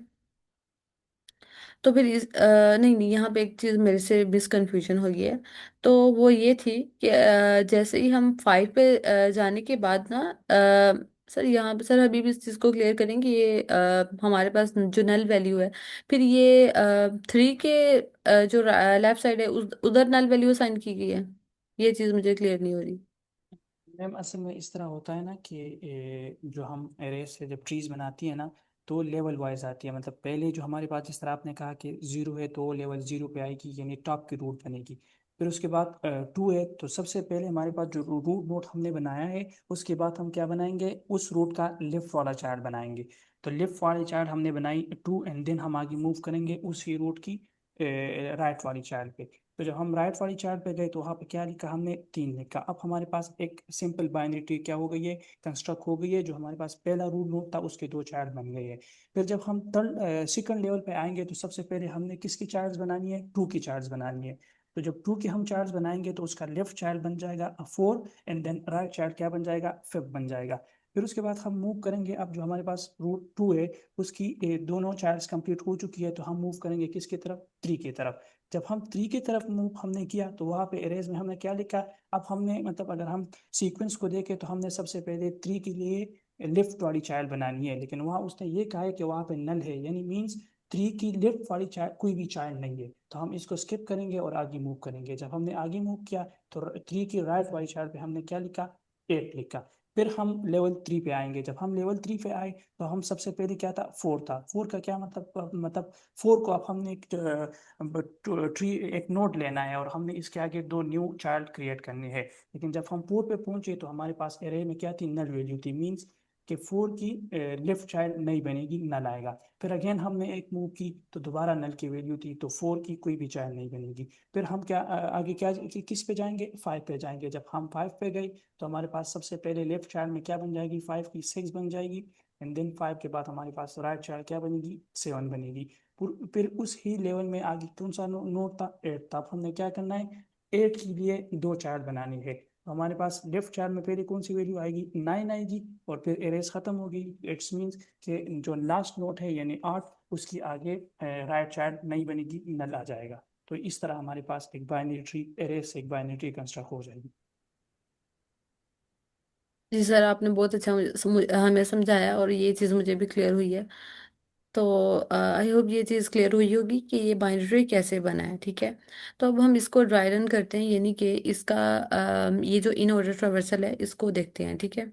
तो फिर नहीं नहीं, यहाँ पे एक चीज़ मेरे से मिसकन्फ्यूजन हो गई है। तो वो ये थी कि जैसे ही हम 5 पे जाने के बाद ना सर, यहाँ पे सर अभी भी इस चीज़ को क्लियर करेंगे, ये हमारे पास जो नल वैल्यू है, फिर ये 3 के जो लेफ्ट साइड है उधर नल वैल्यू असाइन की गई है। ये चीज़ मुझे क्लियर नहीं हो रही। मैम असल में इस तरह होता है ना कि जो हम एरे से जब ट्रीज बनाती है ना, तो लेवल वाइज आती है। मतलब पहले जो हमारे पास, जिस तरह आपने कहा कि जीरो है तो लेवल जीरो पे आएगी, यानी टॉप की रूट बनेगी। फिर उसके बाद टू है, तो सबसे पहले हमारे पास जो रूट नोड हमने बनाया है, उसके बाद हम क्या बनाएंगे, उस रूट का लेफ्ट वाला चार्ट बनाएंगे। तो लेफ्ट वाली चार्ट हमने बनाई टू, एंड देन हम आगे मूव करेंगे उसी रूट की राइट वाली चार्ट पे। तो जब हम राइट वाली चार्ट पे गए तो वहाँ पे क्या लिखा हमने, 3 लिखा। अब हमारे पास एक सिंपल बाइनरी ट्री क्या हो गई है, कंस्ट्रक्ट हो गई है। जो हमारे पास पहला रूट नोड था उसके 2 चार्ट बन गए हैं। फिर जब हम थर्ड सेकंड लेवल पे आएंगे तो सबसे पहले हमने किसकी चार्ट्स बनानी है, 2 की चार्ट्स बनानी है। तो जब 2 की हम चार्ट्स बनाएंगे तो उसका लेफ्ट चार्ट बन जाएगा 4, एंड देन राइट चार्ट क्या बन जाएगा, 5 बन जाएगा। फिर उसके बाद हम मूव करेंगे, अब जो हमारे पास रूट 2 है उसकी दोनों चार्ट्स कंप्लीट हो चुकी है, तो हम मूव करेंगे किसकी तरफ, 3 की तरफ। जब हम 3 की तरफ मूव हमने किया तो वहाँ पे एरेज में हमने क्या लिखा। अब हमने मतलब अगर हम सीक्वेंस को देखें तो हमने सबसे पहले 3 के लिए लेफ्ट वाली चाइल्ड बनानी है, लेकिन वहाँ उसने ये कहा है कि वहाँ पे नल है, यानी मीन्स 3 की लेफ्ट वाली चाइल्ड कोई भी चाइल्ड नहीं है, तो हम इसको स्किप करेंगे और आगे मूव करेंगे। जब हमने आगे मूव किया तो 3 की राइट वाली चाइल्ड पे हमने क्या लिखा, 8 लिखा। फिर हम लेवल 3 पे आएंगे। जब हम लेवल 3 पे आए तो हम सबसे पहले क्या था, 4 था। 4 का क्या मतलब 4 को अब हमने एक ट्री, एक नोड लेना है और हमने इसके आगे 2 न्यू चाइल्ड क्रिएट करने हैं। लेकिन जब हम 4 पे पहुंचे तो हमारे पास एरे में क्या थी, नल वैल्यू थी, मीन्स कि 4 की लेफ्ट चाइल्ड नहीं बनेगी, नल आएगा। फिर अगेन हमने एक मूव की तो दोबारा नल की वैल्यू थी, तो 4 की कोई भी चाइल्ड नहीं बनेगी। फिर हम क्या आगे क्या किस पे जाएंगे, 5 पे जाएंगे। जब हम 5 पे गए तो हमारे पास सबसे पहले लेफ्ट चाइल्ड में क्या बन जाएगी, 5 की 6 बन जाएगी। एंड देन 5 के बाद हमारे पास राइट चाइल्ड क्या बनेगी, 7 बनेगी। फिर उस ही लेवल में आगे कौन सा नोट था, 8 था। अब हमने क्या करना है, 8 के लिए 2 चाइल्ड बनाने हैं। तो हमारे पास लेफ्ट चाइल्ड में पहले कौन सी वैल्यू आएगी, 9 आएगी, और फिर एरेज खत्म हो गई। इट्स मीन्स कि जो लास्ट नोट है यानी 8, उसकी आगे राइट चाइल्ड नहीं बनेगी, नल आ जाएगा। तो इस तरह हमारे पास एक बाइनरी ट्री, एरे से एक बाइनरी ट्री कंस्ट्रक्ट हो जाएगी। जी सर, आपने बहुत अच्छा हमें समझाया और ये चीज़ मुझे भी क्लियर हुई है। तो आई होप ये चीज़ क्लियर हुई होगी कि ये बाइनरी कैसे बना है, ठीक है। तो अब हम इसको ड्राई रन करते हैं, यानी कि इसका ये जो इन ऑर्डर ट्रावर्सल है इसको देखते हैं, ठीक है।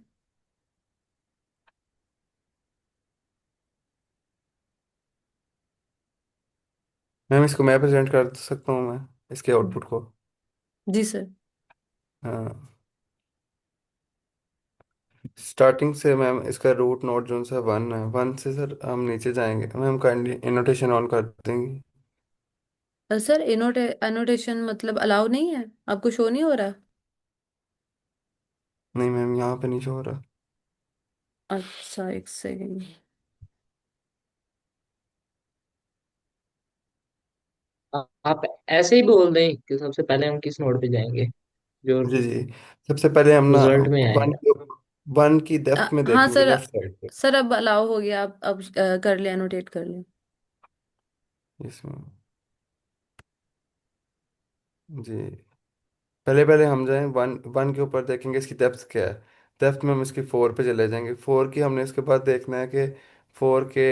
मैम इसको मैं प्रेजेंट कर सकता हूँ, मैं इसके आउटपुट को। जी सर। हाँ, स्टार्टिंग से मैम इसका रूट नोड जो सा 1 है, 1 से सर हम नीचे जाएंगे। मैम काइंडली एनोटेशन ऑन कर देंगे। सर एनोटेशन मतलब अलाउ नहीं है, आपको शो नहीं हो रहा? नहीं मैम, यहाँ पे नहीं शो हो रहा। अच्छा, एक सेकेंड। आप ऐसे ही बोल दें कि सबसे पहले हम किस नोड पे जाएंगे जो जी जी, सबसे पहले हम ना रिजल्ट में वन आएगा। वन की डेप्थ में हाँ देखेंगे सर। लेफ्ट साइड पे। सर अब अलाउ हो गया, आप अब कर ले, एनोटेट कर ले। इसमें जी, पहले पहले हम जाएं वन वन के ऊपर, देखेंगे इसकी डेप्थ क्या है। डेप्थ में हम इसकी 4 पे चले जाएंगे। 4 की हमने इसके बाद देखना है कि 4 के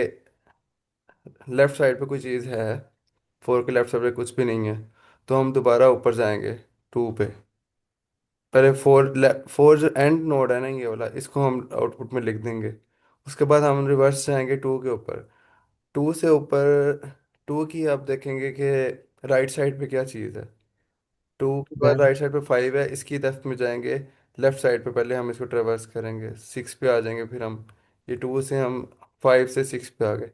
लेफ्ट साइड पे कोई चीज़ है। 4 के लेफ्ट साइड पे कुछ भी नहीं है, तो हम दोबारा ऊपर जाएंगे 2 पे। पहले 4 जो एंड नोड है ना ये वाला, इसको हम आउटपुट में लिख देंगे। उसके बाद हम रिवर्स जाएंगे 2 के ऊपर। 2 से ऊपर 2 की आप देखेंगे कि राइट साइड पे क्या चीज़ है। 2 के बाद राइट साइड पे 5 है, इसकी लेफ्ट में जाएंगे। लेफ्ट साइड पे पहले हम इसको ट्रेवर्स करेंगे, 6 पे आ जाएंगे। फिर हम ये 2 से हम 5 से 6 पे आ गए।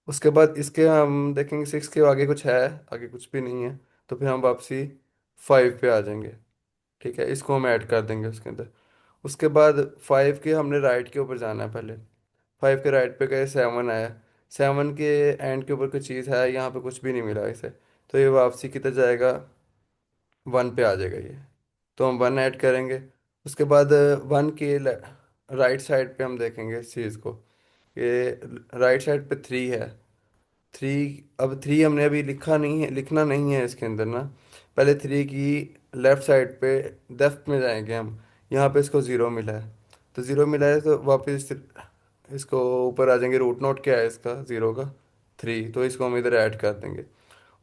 उसके बाद इसके हम देखेंगे 6 के आगे कुछ है, आगे कुछ भी नहीं है, तो फिर हम वापसी 5 पे आ जाएंगे। ठीक है, इसको हम ऐड कर देंगे उसके अंदर। उसके बाद 5 के हमने राइट के ऊपर जाना है पहले। 5 के राइट पे गए, 7 आया। 7 के एंड के ऊपर कोई चीज़ है, यहाँ पे कुछ भी नहीं मिला इसे, तो ये वापसी किधर जाएगा, 1 पे आ जाएगा ये। तो हम 1 ऐड करेंगे। उसके बाद 1 के राइट साइड पे हम देखेंगे इस चीज़ को, ये राइट साइड पे 3 है। 3, अब 3 हमने अभी लिखा नहीं है, लिखना नहीं है इसके अंदर ना। पहले 3 की लेफ्ट साइड पे लेफ्ट में जाएंगे हम। यहाँ पे इसको 0 मिला है, तो 0 मिला है तो वापस इसको ऊपर आ जाएंगे। रूट नोट क्या है इसका, 0 का 3, तो इसको हम इधर ऐड कर देंगे।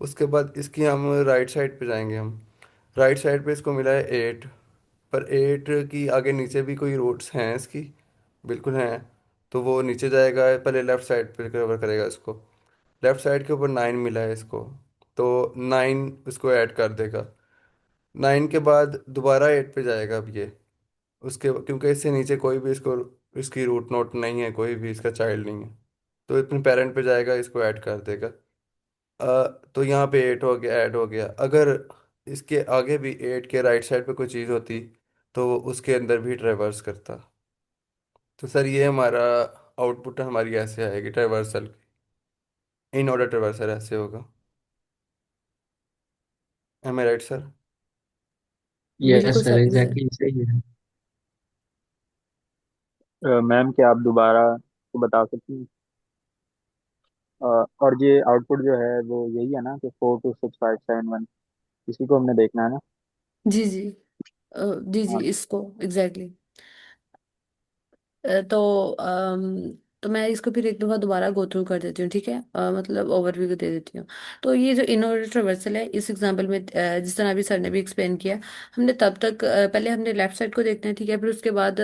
उसके बाद इसकी हम राइट साइड पे जाएंगे हम। राइट साइड पे इसको मिला है 8, पर 8 की आगे नीचे भी कोई रूट्स हैं इसकी, बिल्कुल हैं। तो वो नीचे जाएगा, पहले लेफ्ट साइड पे कवर करेगा इसको। लेफ्ट साइड के ऊपर 9 मिला है इसको, तो 9 इसको ऐड कर देगा। 9 के बाद दोबारा 8 पे जाएगा अब ये, उसके क्योंकि इससे नीचे कोई भी इसको इसकी रूट नोट नहीं है, कोई भी इसका चाइल्ड नहीं है, तो अपने पेरेंट पे जाएगा, इसको ऐड कर देगा। तो यहाँ पे 8 हो गया, ऐड हो गया। अगर इसके आगे भी 8 के राइट साइड पे कोई चीज़ होती तो वो उसके अंदर भी ट्रेवर्स करता। तो सर ये हमारा आउटपुट हमारी ऐसे आएगी ट्रेवर्सल, इन ऑर्डर ट्रेवर्सल ऐसे होगा। एम आई राइट सर? यस बिल्कुल सर, सही सर। एग्जैक्टली सही है। मैम क्या आप दोबारा को बता सकती हैं? और ये आउटपुट जो है वो यही है ना कि 426 5 7 1, इसी को हमने देखना है ना? जी जी। जी जी, हाँ। इसको एग्जैक्टली। तो मैं इसको फिर एक दफा दोबारा गो थ्रू कर देती हूँ, ठीक है, मतलब ओवरव्यू दे देती हूँ। तो ये जो इन ऑर्डर ट्रेवर्सल है इस एग्जांपल में, जिस तरह अभी सर ने भी एक्सप्लेन किया, हमने तब तक पहले हमने लेफ्ट साइड को देखना है, ठीक है, फिर उसके बाद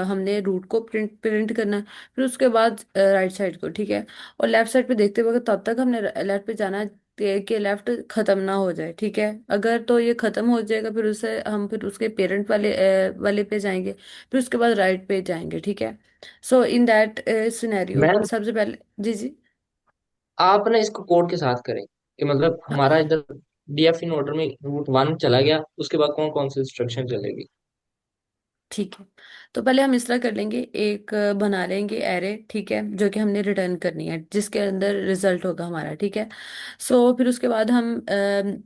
हमने रूट को प्रिंट प्रिंट करना है, फिर उसके बाद राइट साइड को, ठीक है। और लेफ्ट साइड पे देखते वक्त तब तक हमने लेफ्ट पे जाना है कि लेफ्ट खत्म ना हो जाए, ठीक है। अगर तो ये खत्म हो जाएगा फिर उसे हम फिर उसके पेरेंट वाले पे जाएंगे, फिर उसके बाद राइट पे जाएंगे, ठीक है। सो इन दैट सिनेरियो मैम सबसे पहले, जी जी, आप ना इसको कोड के साथ करें, कि मतलब हमारा इधर डीएफ इन ऑर्डर में रूट वन चला गया, उसके बाद कौन कौन सी इंस्ट्रक्शन चलेगी। ठीक है। तो पहले हम इस तरह कर लेंगे, एक बना लेंगे एरे, ठीक है, जो कि हमने रिटर्न करनी है, जिसके अंदर रिजल्ट होगा हमारा, ठीक है। सो फिर उसके बाद हम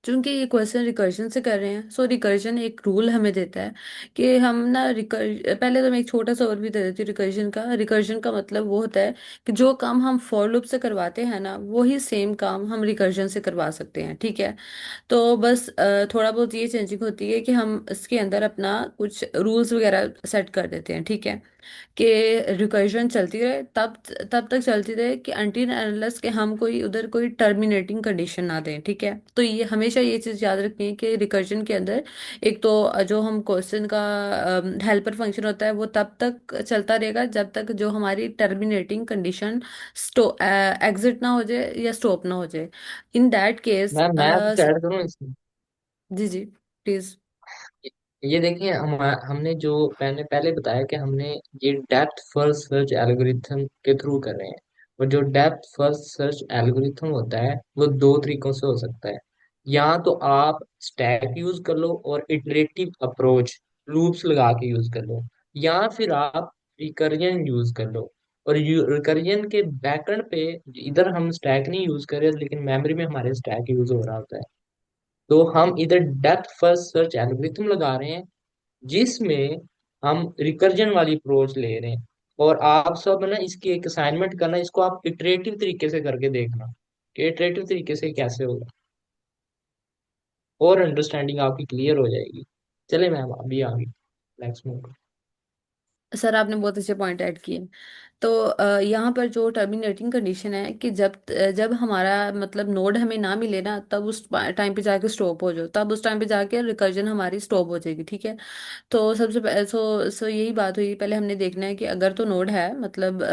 चूंकि ये क्वेश्चन रिकर्जन से कर रहे हैं, सो रिकर्जन एक रूल हमें देता है कि हम ना पहले तो मैं एक छोटा सा ओवरव्यू दे देती हूँ रिकर्जन का। रिकर्जन का मतलब वो होता है कि जो काम हम फॉर लूप से करवाते हैं ना, वही सेम काम हम रिकर्जन से करवा सकते हैं, ठीक है। तो बस थोड़ा बहुत ये चेंजिंग होती है कि हम इसके अंदर अपना कुछ रूल्स वगैरह सेट कर देते हैं, ठीक है, कि रिकर्जन चलती रहे, तब तब तक चलती रहे कि अनटिल अनलेस के हम कोई उधर कोई टर्मिनेटिंग कंडीशन ना दें, ठीक है। तो ये हमेशा ये चीज़ याद रखनी है कि रिकर्जन के अंदर एक तो जो हम क्वेश्चन का हेल्पर फंक्शन होता है वो तब तक चलता रहेगा जब तक जो हमारी टर्मिनेटिंग कंडीशन स्टो एग्जिट ना हो जाए या स्टॉप ना हो जाए। इन दैट केस, मैं कुछ ऐड करूँ इसमें। जी जी, प्लीज। ये देखिए, हमने जो मैंने पहले बताया कि हमने ये डेप्थ फर्स्ट सर्च एल्गोरिथम के थ्रू कर रहे हैं। और जो डेप्थ फर्स्ट सर्च एल्गोरिथम होता है वो दो तरीकों से हो सकता है। या तो आप स्टैक यूज कर लो और इटरेटिव अप्रोच लूप्स लगा के यूज कर लो, या फिर आप रिकरियन यूज कर लो। और रिकरियन के बैकएंड पे इधर हम स्टैक नहीं यूज कर रहे, लेकिन मेमोरी में हमारे स्टैक यूज हो रहा होता है। तो हम इधर डेप्थ फर्स्ट सर्च एल्गोरिथम लगा रहे हैं, जिसमें हम रिकर्जन वाली अप्रोच ले रहे हैं। और आप सब ना इसकी एक असाइनमेंट करना, इसको आप इटरेटिव तरीके से करके देखना कि इटरेटिव तरीके से कैसे होगा, और अंडरस्टैंडिंग आपकी क्लियर हो जाएगी। चले मैम, अभी आगे नेक्स्ट मूव। सर आपने बहुत अच्छे पॉइंट ऐड किए। तो यहाँ पर जो टर्मिनेटिंग कंडीशन है कि जब हमारा मतलब नोड हमें ना मिले ना, तब उस टाइम पे जाके स्टॉप हो जाओ, तब उस टाइम पे जाके रिकर्जन हमारी स्टॉप हो जाएगी, ठीक है। तो सबसे पहले सो यही बात हुई, पहले हमने देखना है कि अगर तो नोड है, मतलब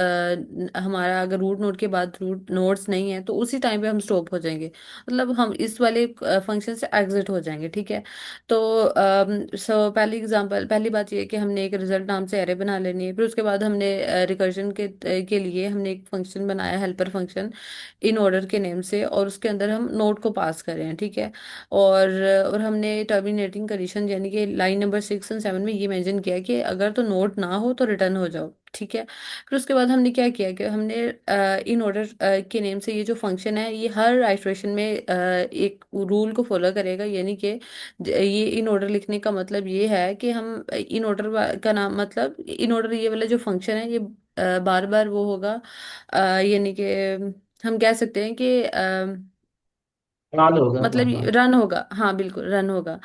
हमारा अगर रूट नोड के बाद रूट नोड्स नहीं है, तो उसी टाइम पे हम स्टॉप हो जाएंगे, मतलब हम इस वाले फंक्शन से एग्जिट हो जाएंगे, ठीक है। तो सो पहली बात ये है कि हमने एक रिजल्ट नाम से एरे बना लेनी है, फिर उसके बाद हमने रिकर्जन के लिए हमने एक फंक्शन बनाया, हेल्पर फंक्शन, इन ऑर्डर के नेम से, और उसके अंदर हम नोड को पास कर रहे हैं, ठीक है। और हमने टर्मिनेटिंग कंडीशन यानी कि लाइन नंबर 6 और 7 में ये मेंशन किया कि अगर तो नोड ना हो तो रिटर्न हो जाओ, ठीक है। फिर उसके बाद हमने क्या किया कि हमने इन ऑर्डर के नेम से ये जो फंक्शन है ये हर आइटरेशन में एक रूल को फॉलो करेगा, यानी कि ये इन ऑर्डर लिखने का मतलब ये है कि हम इन ऑर्डर का नाम, मतलब इन ऑर्डर ये वाला जो फंक्शन है ये बार बार वो होगा, यानी कि हम कह सकते हैं कि याद होगा मतलब बार बार। रन होगा, हाँ बिल्कुल रन होगा।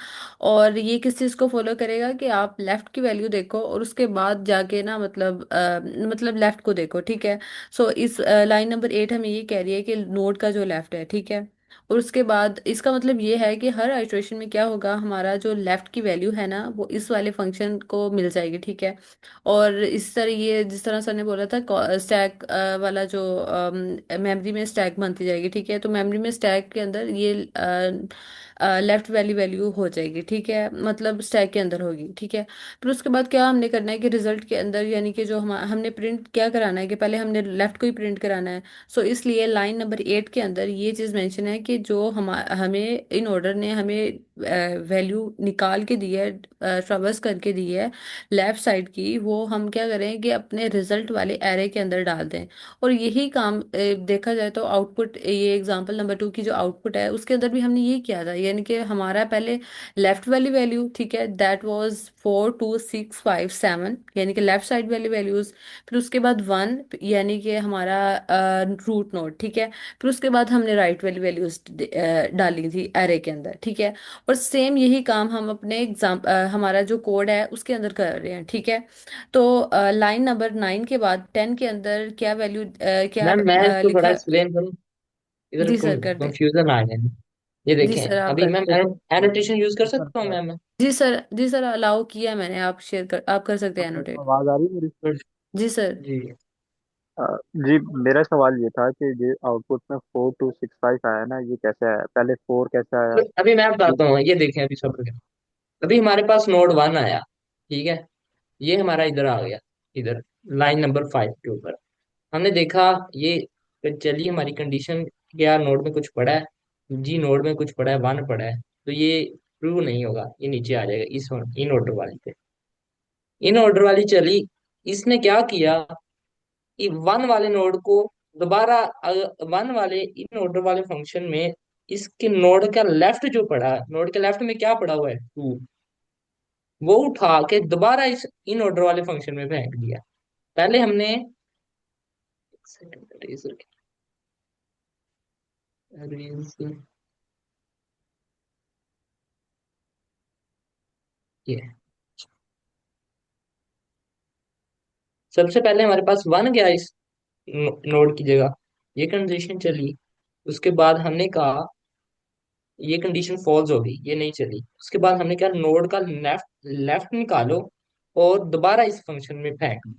और ये किस चीज को फॉलो करेगा कि आप लेफ्ट की वैल्यू देखो और उसके बाद जाके ना, मतलब लेफ्ट को देखो, ठीक है। सो इस लाइन नंबर 8 हमें ये कह रही है कि नोड का जो लेफ्ट है, ठीक है। और उसके बाद इसका मतलब ये है कि हर आइटरेशन में क्या होगा, हमारा जो लेफ्ट की वैल्यू है ना वो इस वाले फंक्शन को मिल जाएगी, ठीक है। और इस तरह ये जिस तरह सर ने बोला था स्टैक वाला जो मेमोरी में स्टैक बनती जाएगी, ठीक है। तो मेमोरी में स्टैक के अंदर ये लेफ्ट वाली वैल्यू हो जाएगी, ठीक है, मतलब स्टैक के अंदर होगी, ठीक है। फिर उसके बाद क्या हमने करना है कि रिजल्ट के अंदर, यानी कि जो हमने प्रिंट क्या कराना है कि पहले हमने लेफ्ट को ही प्रिंट कराना है। सो इसलिए लाइन नंबर 8 के अंदर ये चीज़ मेंशन है कि जो हमें इन ऑर्डर ने हमें वैल्यू निकाल के दी है, ट्रावर्स करके दी है लेफ्ट साइड की, वो हम क्या करें कि अपने रिजल्ट वाले एरे के अंदर डाल दें। और यही काम देखा जाए तो आउटपुट, ये एग्जांपल नंबर 2 की जो आउटपुट है उसके अंदर भी हमने ये किया था, यानी कि हमारा पहले लेफ्ट वाली वैल्यू, ठीक है, दैट वाज 4 2 6 5 7, यानी कि लेफ्ट साइड वाली वैल्यूज। फिर उसके बाद 1, यानी कि हमारा रूट नोड, ठीक है। फिर उसके बाद हमने राइट वाली वैल्यूज डाली थी एरे के अंदर, ठीक है। और सेम यही काम हम अपने हमारा जो कोड है उसके अंदर कर रहे हैं, ठीक है। तो लाइन नंबर 9 के बाद 10 के अंदर क्या वैल्यू, क्या मैम मैं इसको थोड़ा लिखा। एक्सप्लेन करूँ, इधर जी सर, कर दे। कंफ्यूजन आ गया है। ये जी देखें, सर, आप अभी कर मैम दे। देखो एनोटेशन यूज कर सर सकता हूँ मैम मैं? जी सर, जी सर, अलाउ किया मैंने, आप कर सकते हैं एनोटेट। आवाज आ रही है मेरी? जी सर। जी अ, जी मेरा सवाल ये था कि ये आउटपुट में 4265 आया ना, ये कैसे आया? पहले 4 कैसे आया? तो अभी मैं टू बताता हूँ, ये देखें, अभी सब अभी हमारे पास नोड 1 आया, ठीक है। ये हमारा इधर आ गया, इधर लाइन नंबर 5 के ऊपर हमने देखा ये। चलिए हमारी कंडीशन, क्या नोड में कुछ पड़ा है? जी नोड में कुछ पड़ा है, 1 पड़ा है, तो ये ट्रू नहीं होगा, ये नीचे आ जाएगा इस इन ऑर्डर वाली पे। इन ऑर्डर वाली चली, इसने क्या किया कि 1 वाले नोड को दोबारा 1 वाले इन ऑर्डर वाले फंक्शन में, इसके नोड का लेफ्ट जो पड़ा है, नोड के लेफ्ट में क्या पड़ा हुआ है, 2, वो उठा के दोबारा इस इन ऑर्डर वाले फंक्शन में फेंक दिया। पहले हमने, एक सेकंड, इरेजर, ये सबसे पहले हमारे पास 1 गया इस नोड की जगह, ये कंडीशन चली। उसके बाद हमने कहा ये कंडीशन फॉल्स हो गई, ये नहीं चली। उसके बाद हमने कहा नोड का लेफ्ट लेफ्ट निकालो और दोबारा इस फंक्शन में फेंक दो।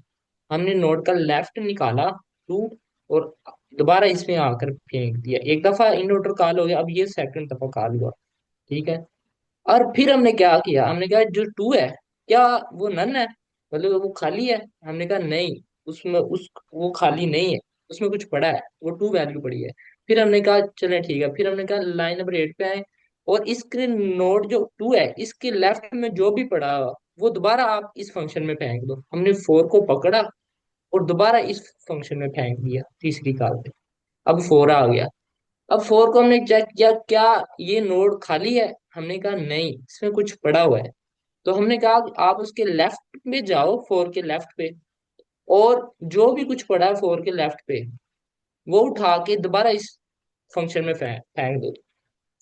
हमने नोड का लेफ्ट निकाला, 2, और दोबारा इसमें आकर फेंक दिया। एक दफा इन ऑर्डर कॉल हो गया, अब ये सेकंड दफा कॉल हुआ, ठीक है। और फिर हमने क्या किया, हमने कहा जो 2 है, क्या वो नन है, मतलब वो खाली है? हमने कहा नहीं, उसमें उस वो खाली नहीं है, उसमें कुछ पड़ा है, वो 2 वैल्यू पड़ी है। फिर हमने कहा चलें ठीक है, फिर हमने कहा लाइन नंबर 8 पे आए, और इसके नोड जो 2 है, इसके लेफ्ट में जो भी पड़ा है, वो दोबारा आप इस फंक्शन में फेंक दो। हमने 4 को पकड़ा और दोबारा इस फंक्शन में फेंक दिया तीसरी कॉल पे। अब 4 आ गया। अब 4 को हमने चेक किया, क्या ये नोड खाली है? हमने कहा नहीं, इसमें कुछ पड़ा हुआ है। तो हमने कहा कि आप उसके लेफ्ट में जाओ, 4 के लेफ्ट पे, और जो भी कुछ पड़ा है 4 के लेफ्ट पे, वो उठा के दोबारा इस फंक्शन में फेंक दो।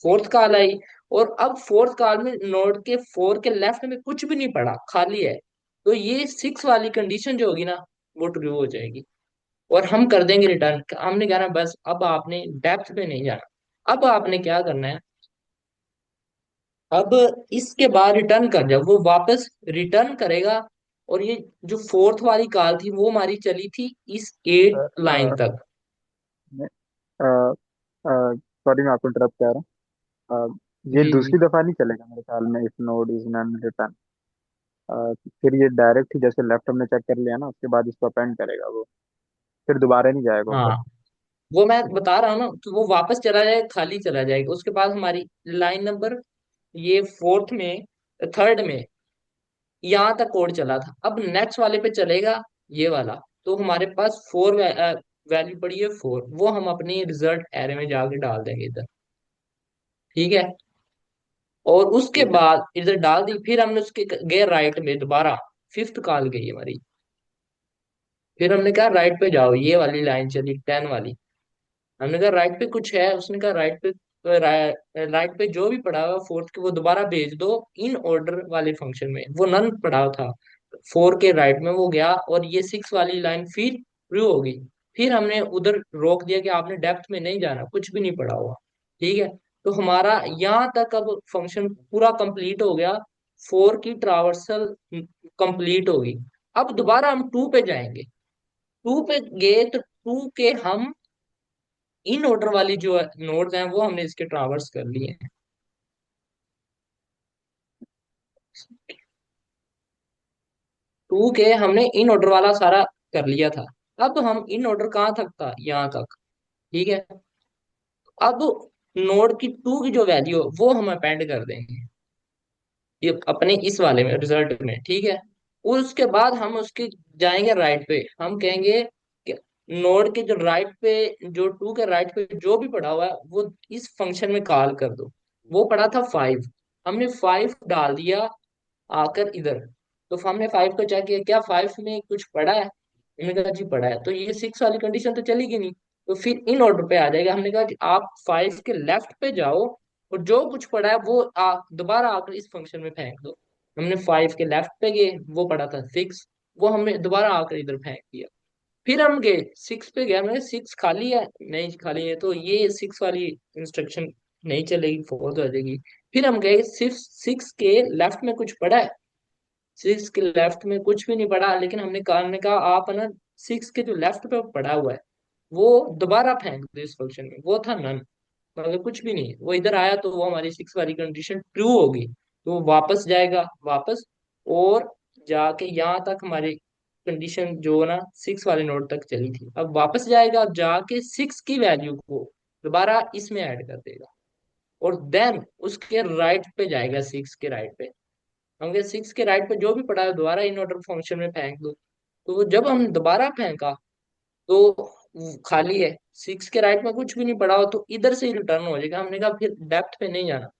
फोर्थ कॉल आई, और अब फोर्थ कॉल में नोड के 4 के लेफ्ट में कुछ भी नहीं पड़ा, खाली है। तो ये 6 वाली कंडीशन जो होगी ना, वो ट्रू हो जाएगी, और हम कर देंगे रिटर्न। हमने कहना बस अब आपने डेप्थ पे नहीं जाना, अब आपने क्या करना है, अब इसके बाद रिटर्न कर, जब वो वापस रिटर्न करेगा, और ये जो फोर्थ वाली कॉल थी वो हमारी चली थी इस 8 लाइन तक। सॉरी मैं आपको इंटरप्ट कर रहा हूँ। ये जी जी। दूसरी दफा नहीं चलेगा मेरे ख्याल में, if node is non return. फिर ये डायरेक्ट ही जैसे लेफ्ट हमने चेक कर लिया ना, उसके बाद इसको अपेंड करेगा वो, फिर दोबारा नहीं जाएगा ऊपर। हाँ, वो मैं बता रहा हूँ ना, तो वो वापस चला जाएगा, खाली चला जाएगा। उसके बाद हमारी लाइन नंबर, ये फोर्थ में, थर्ड में, यहाँ तक कोड चला था। अब नेक्स्ट वाले पे चलेगा, ये वाला। तो हमारे पास 4 वैल्यू पड़ी है, 4, वो हम अपनी रिजल्ट एरे में जाके डाल देंगे इधर, ठीक है। और उसके ठीक है। बाद इधर डाल दी, फिर हमने उसके गए राइट में, दोबारा फिफ्थ कॉल गई हमारी। फिर हमने कहा राइट पे जाओ, ये वाली लाइन चली 10 वाली। हमने कहा राइट पे कुछ है, उसने कहा राइट पे, राइट पे जो भी पड़ा हुआ फोर्थ के, वो दोबारा भेज दो इन ऑर्डर वाले फंक्शन में। वो नन पड़ा हुआ था 4 के राइट में, वो गया, और ये 6 वाली लाइन फिर प्रूव हो गई। फिर हमने उधर रोक दिया कि आपने डेप्थ में नहीं जाना, कुछ भी नहीं पड़ा हुआ, ठीक है। तो हमारा यहाँ तक अब फंक्शन पूरा कंप्लीट हो गया, 4 की ट्रावर्सल कंप्लीट होगी। अब दोबारा हम 2 पे जाएंगे। 2 पे गए तो 2 के हम इन ऑर्डर वाली जो नोड्स हैं, वो हमने इसके ट्रावर्स कर लिए हैं। 2 के हमने इन ऑर्डर वाला सारा कर लिया था। अब हम इन ऑर्डर कहाँ तक था, यहाँ तक, ठीक है। अब नोड की 2 की जो वैल्यू है वो हम अपेंड कर देंगे ये अपने इस वाले में, रिजल्ट में, ठीक है। उसके बाद हम उसके जाएंगे राइट पे, हम कहेंगे कि नोड के जो राइट पे, जो 2 के राइट पे जो भी पड़ा हुआ है, वो इस फंक्शन में कॉल कर दो। वो पड़ा था 5, हमने 5 डाल दिया आकर इधर। तो हमने 5 को चेक किया, क्या 5 में कुछ पड़ा है? हमने कहा जी पड़ा है, तो ये 6 वाली कंडीशन तो चलेगी नहीं। तो फिर इन ऑर्डर पे आ जाएगा। हमने कहा कि आप 5 के लेफ्ट पे जाओ और जो कुछ पड़ा है वो दोबारा आकर इस फंक्शन में फेंक दो। हमने 5 के लेफ्ट पे गए, वो पड़ा था 6, वो हमने दोबारा आकर इधर फेंक दिया। फिर हम गए 6 पे गए, हमने 6 खाली है, नहीं खाली है, तो ये 6 वाली इंस्ट्रक्शन नहीं चलेगी, फॉल्स हो जाएगी। फिर हम गए सिर्फ 6 के लेफ्ट में कुछ पड़ा है, 6 के लेफ्ट में कुछ भी नहीं पड़ा, लेकिन हमने कहा आप है ना 6 के जो लेफ्ट पे पड़ा हुआ है वो दोबारा फेंक दो इस फंक्शन में। वो था नन, अगर कुछ भी नहीं वो इधर आया तो वो हमारी 6 वाली कंडीशन ट्रू होगी। तो वो वापस जाएगा वापस, और जाके यहाँ तक हमारी कंडीशन जो ना 6 वाले नोड तक चली थी, अब वापस जाएगा, अब जाके 6 की वैल्यू को दोबारा इसमें ऐड कर देगा, और देन उसके राइट पे जाएगा, 6 के राइट पे। हम 6 के राइट पे जो भी पड़ा है दोबारा इन ऑर्डर फंक्शन में फेंक दो। तो वो जब हम दोबारा फेंका तो खाली है, 6 के राइट में कुछ भी नहीं पड़ा हो, तो इधर से ही रिटर्न हो जाएगा। हमने कहा फिर डेप्थ पे नहीं जाना।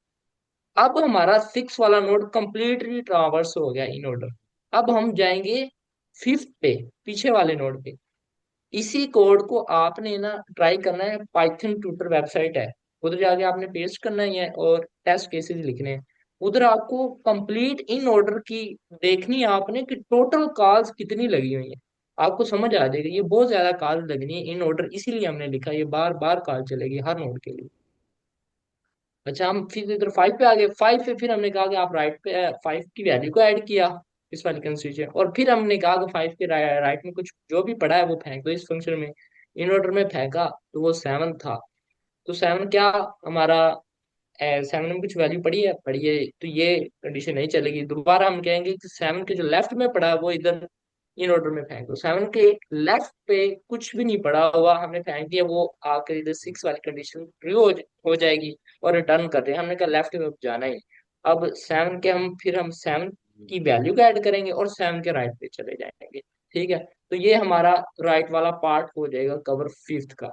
अब हमारा 6 वाला नोड कंप्लीटली ट्रावर्स हो गया इन ऑर्डर। अब हम जाएंगे 5th पे, पीछे वाले नोड पे। इसी कोड को आपने ना ट्राई करना है, पाइथन ट्यूटर वेबसाइट है, उधर जाके आपने पेस्ट करना ही है और टेस्ट केसेस लिखने हैं। उधर आपको कंप्लीट इन ऑर्डर की देखनी है आपने कि टोटल कॉल्स कितनी लगी हुई है। आपको समझ आ जाएगा ये बहुत ज्यादा कॉल लगनी है इन ऑर्डर, इसीलिए हमने लिखा ये बार बार कॉल चलेगी हर नोड के लिए। अच्छा, हम फिर इधर 5 पे आ गए। 5 पे फिर हमने कहा कि आप राइट पे 5 की वैल्यू को ऐड किया इस वाली कंस्ट्रक्शन, और फिर हमने कहा कि 5 के राइट में कुछ जो भी पड़ा है वो फेंक दो इस फंक्शन में। इन ऑर्डर में फेंका तो वो 7 था। तो 7 क्या हमारा, 7 में कुछ वैल्यू पड़ी है, तो ये कंडीशन नहीं चलेगी। दोबारा हम कहेंगे कि 7 के जो लेफ्ट में पड़ा है वो इधर इन ऑर्डर में फेंक दो। 7 के लेफ्ट पे कुछ भी नहीं पड़ा हुआ हमने फेंक दिया, वो आकर इधर 6 वाली कंडीशन ट्रू हो जाएगी और रिटर्न कर रहे हैं। हमने कहा लेफ्ट में अब जाना ही। अब 7 के हम 7 की वैल्यू को ऐड करेंगे और 7 के राइट पे चले जाएंगे। ठीक है, तो ये हमारा राइट वाला पार्ट हो जाएगा कवर 5th का।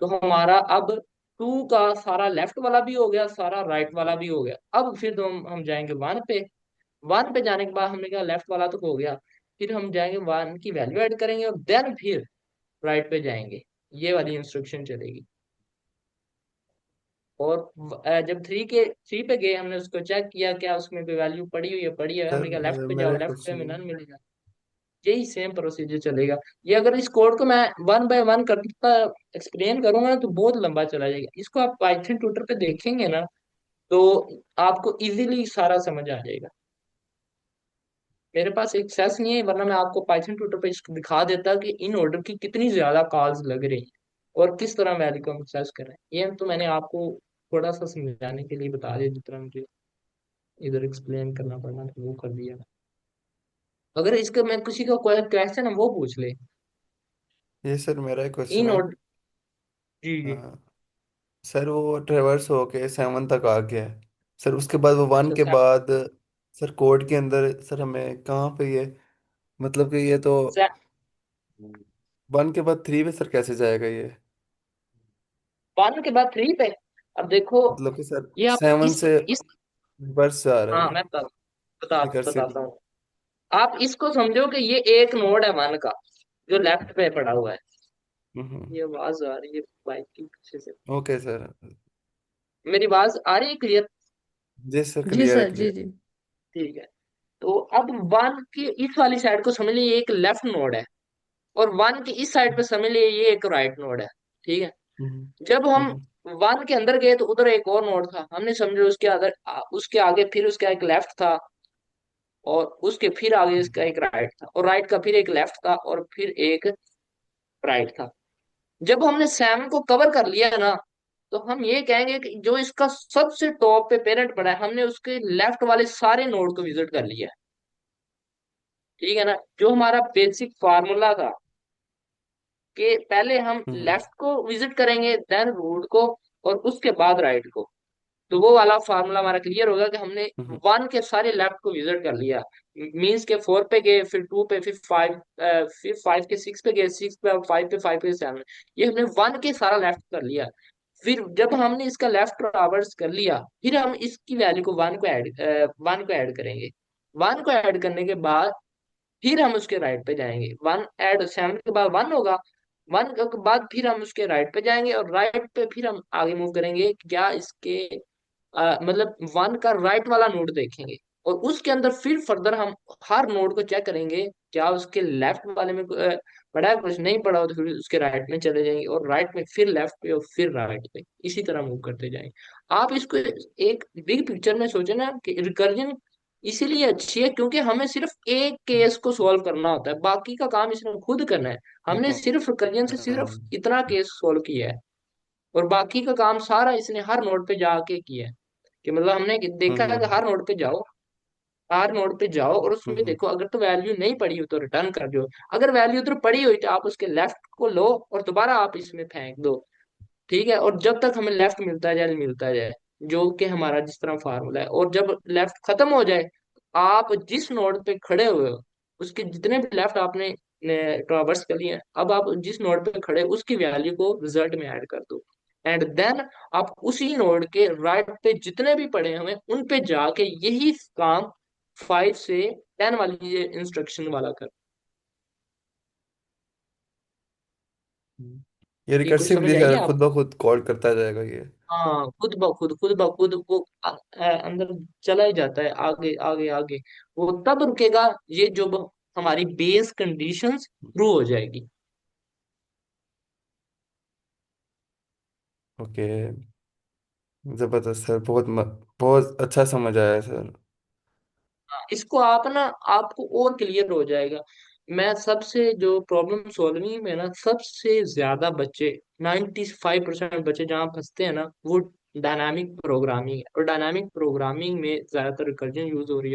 तो हमारा अब 2 का सारा लेफ्ट वाला भी हो गया, सारा राइट वाला भी हो गया। अब फिर तो हम जाएंगे 1 पे। 1 पे जाने के बाद हमने कहा लेफ्ट वाला तो हो गया, फिर हम जाएंगे 1 की वैल्यू ऐड करेंगे और देन फिर राइट पे जाएंगे। ये वाली इंस्ट्रक्शन चलेगी। और जब 3 पे गए हमने उसको चेक किया क्या उसमें कोई वैल्यू पड़ी है, सर हमने कहा लेफ्ट पे मेरा जाओ, एक लेफ्ट पे क्वेश्चन हमें है। नन मिलेगा। यही सेम प्रोसीजर चलेगा। ये अगर इस कोड को मैं 1 बाय 1 करता एक्सप्लेन करूंगा ना तो बहुत लंबा चला जाएगा। इसको आप पाइथन ट्यूटर पे देखेंगे ना तो आपको इजीली सारा समझ आ जाएगा। मेरे पास एक्सेस नहीं है, वरना मैं आपको पाइथन ट्यूटर पे इसको दिखा देता कि इन ऑर्डर की कितनी ज्यादा कॉल्स लग रही हैं और किस तरह वैल्यू को हम एक्सेस कर रहे हैं। ये तो मैंने आपको थोड़ा सा समझाने के लिए बता दिया, जितना मुझे इधर एक्सप्लेन करना पड़ना था वो कर दिया। अगर इसका मैं किसी का कोई क्वेश्चन है वो पूछ ले। ये सर मेरा एक क्वेश्चन इन है। ऑर्डर, जी जी। हाँ, सर वो ट्रेवर्स होके 7 तक आ गया है। सर उसके बाद वो 1 के अच्छा, बाद सर कोड के अंदर सर हमें कहाँ पे ये, मतलब कि ये तो 1 के बाद 3 पे सर कैसे जाएगा ये? 1 के बाद 3 पे। अब देखो, मतलब कि सर ये आप 7 इस से इस रिवर्स जा रहा है हाँ ये, मैं बताता रिकर्सिवली। हूँ। आप इसको समझो कि ये एक नोड है 1 का जो लेफ्ट पे पड़ा हुआ है। हम्म। ये आवाज आ रही है बाइक की पीछे से। Okay sir. मेरी आवाज आ रही है क्लियर? जी सर, जी क्लियर है, सर, जी क्लियर। जी। ठीक है। तो अब 1 की इस वाली साइड को समझ लीजिए एक लेफ्ट नोड है, और 1 की इस साइड पे समझ लीजिए ये एक राइट नोड है। ठीक है। हम्म। जब हम हम्म। 1 के अंदर गए तो उधर एक और नोड था, हमने समझो उसके अंदर उसके आगे फिर उसका एक लेफ्ट था, और उसके फिर आगे इसका एक राइट था, और राइट का फिर एक लेफ्ट था, और फिर एक राइट था। जब हमने 7 को कवर कर लिया ना तो हम ये कहेंगे कि जो इसका सबसे टॉप पे पेरेंट पड़ा है हमने उसके लेफ्ट वाले सारे नोड को विजिट कर लिया है। ठीक है ना, जो हमारा बेसिक फार्मूला था कि पहले हम हम्म। लेफ्ट को विजिट करेंगे देन रूट को और उसके बाद राइट को। तो वो वाला फार्मूला हमारा क्लियर होगा कि हमने हम्म। 1 के सारे लेफ्ट को विजिट कर लिया। मीन्स के 4 पे गए, फिर 2 पे, फिर 5, फिर 5 के 6 पे गए, 6 पे, 5 पे, 5 पे 7। ये हमने 1 के सारा लेफ्ट कर लिया। फिर जब हमने इसका लेफ्ट ट्रावर्स कर लिया, फिर हम इसकी वैल्यू को वन को ऐड करेंगे। वन को ऐड करने के बाद फिर हम उसके राइट पे जाएंगे, वन ऐड सेवन के बाद वन होगा, वन के बाद फिर हम उसके राइट पे जाएंगे, और राइट पे फिर हम आगे मूव करेंगे, क्या इसके मतलब वन का राइट वाला नोड देखेंगे, और उसके अंदर फिर फर्दर हम हर नोड को चेक करेंगे, क्या उसके लेफ्ट वाले में पड़ा है, कुछ नहीं पड़ा हो तो फिर उसके राइट में चले जाएंगे, और राइट में फिर लेफ्ट पे और फिर राइट पे, इसी तरह मूव करते जाएंगे। आप इसको एक बिग पिक्चर में सोचे ना कि रिकर्जन इसीलिए अच्छी है क्योंकि हमें सिर्फ एक केस को सॉल्व करना होता है, बाकी का काम इसने खुद करना है। हमने सिर्फ रिकर्जन से सिर्फ हम्म इतना केस सॉल्व किया है, और बाकी का काम सारा इसने हर नोड पे जाके किया है। कि मतलब हमने देखा है कि हम्म हर नोड पे जाओ और उसमें हम्म देखो, अगर तो वैल्यू नहीं पड़ी हो तो रिटर्न कर दो, अगर वैल्यू उधर पड़ी हुई तो आप उसके लेफ्ट को लो और दोबारा आप इसमें फेंक दो। ठीक है, और जब तक हमें लेफ्ट मिलता जाए, जो कि हमारा जिस तरह फार्मूला है, और जब लेफ्ट खत्म हो जाए, आप जिस नोड पे खड़े हुए हो उसके जितने भी लेफ्ट आपने ट्रावर्स कर लिए हैं, अब आप जिस नोड पे खड़े हो, उसकी वैल्यू को रिजल्ट में ऐड कर दो, एंड देन आप उसी नोड के राइट पे जितने भी पड़े हुए हैं उन पे जाके यही काम 5 से 10 वाली ये इंस्ट्रक्शन वाला कर। हम्म। ये ये कुछ समझ रिकर्सिवली आई खैर है? खुद ब खुद कॉल करता जाएगा ये। हाँ, खुद ब खुद वो अंदर चला ही जाता है, आगे आगे आगे। वो तब रुकेगा ये जब हमारी बेस कंडीशंस ट्रू हो जाएगी। ओके, जबरदस्त सर, बहुत अच्छा समझ आया सर। हाँ, इसको आप ना, आपको और क्लियर हो जाएगा। मैं सबसे जो प्रॉब्लम सॉल्विंग में ना सबसे ज्यादा बच्चे 95% बच्चे जहाँ फंसते हैं ना, वो डायनामिक प्रोग्रामिंग है, और डायनामिक प्रोग्रामिंग में ज्यादातर रिकर्जन यूज हो रही है।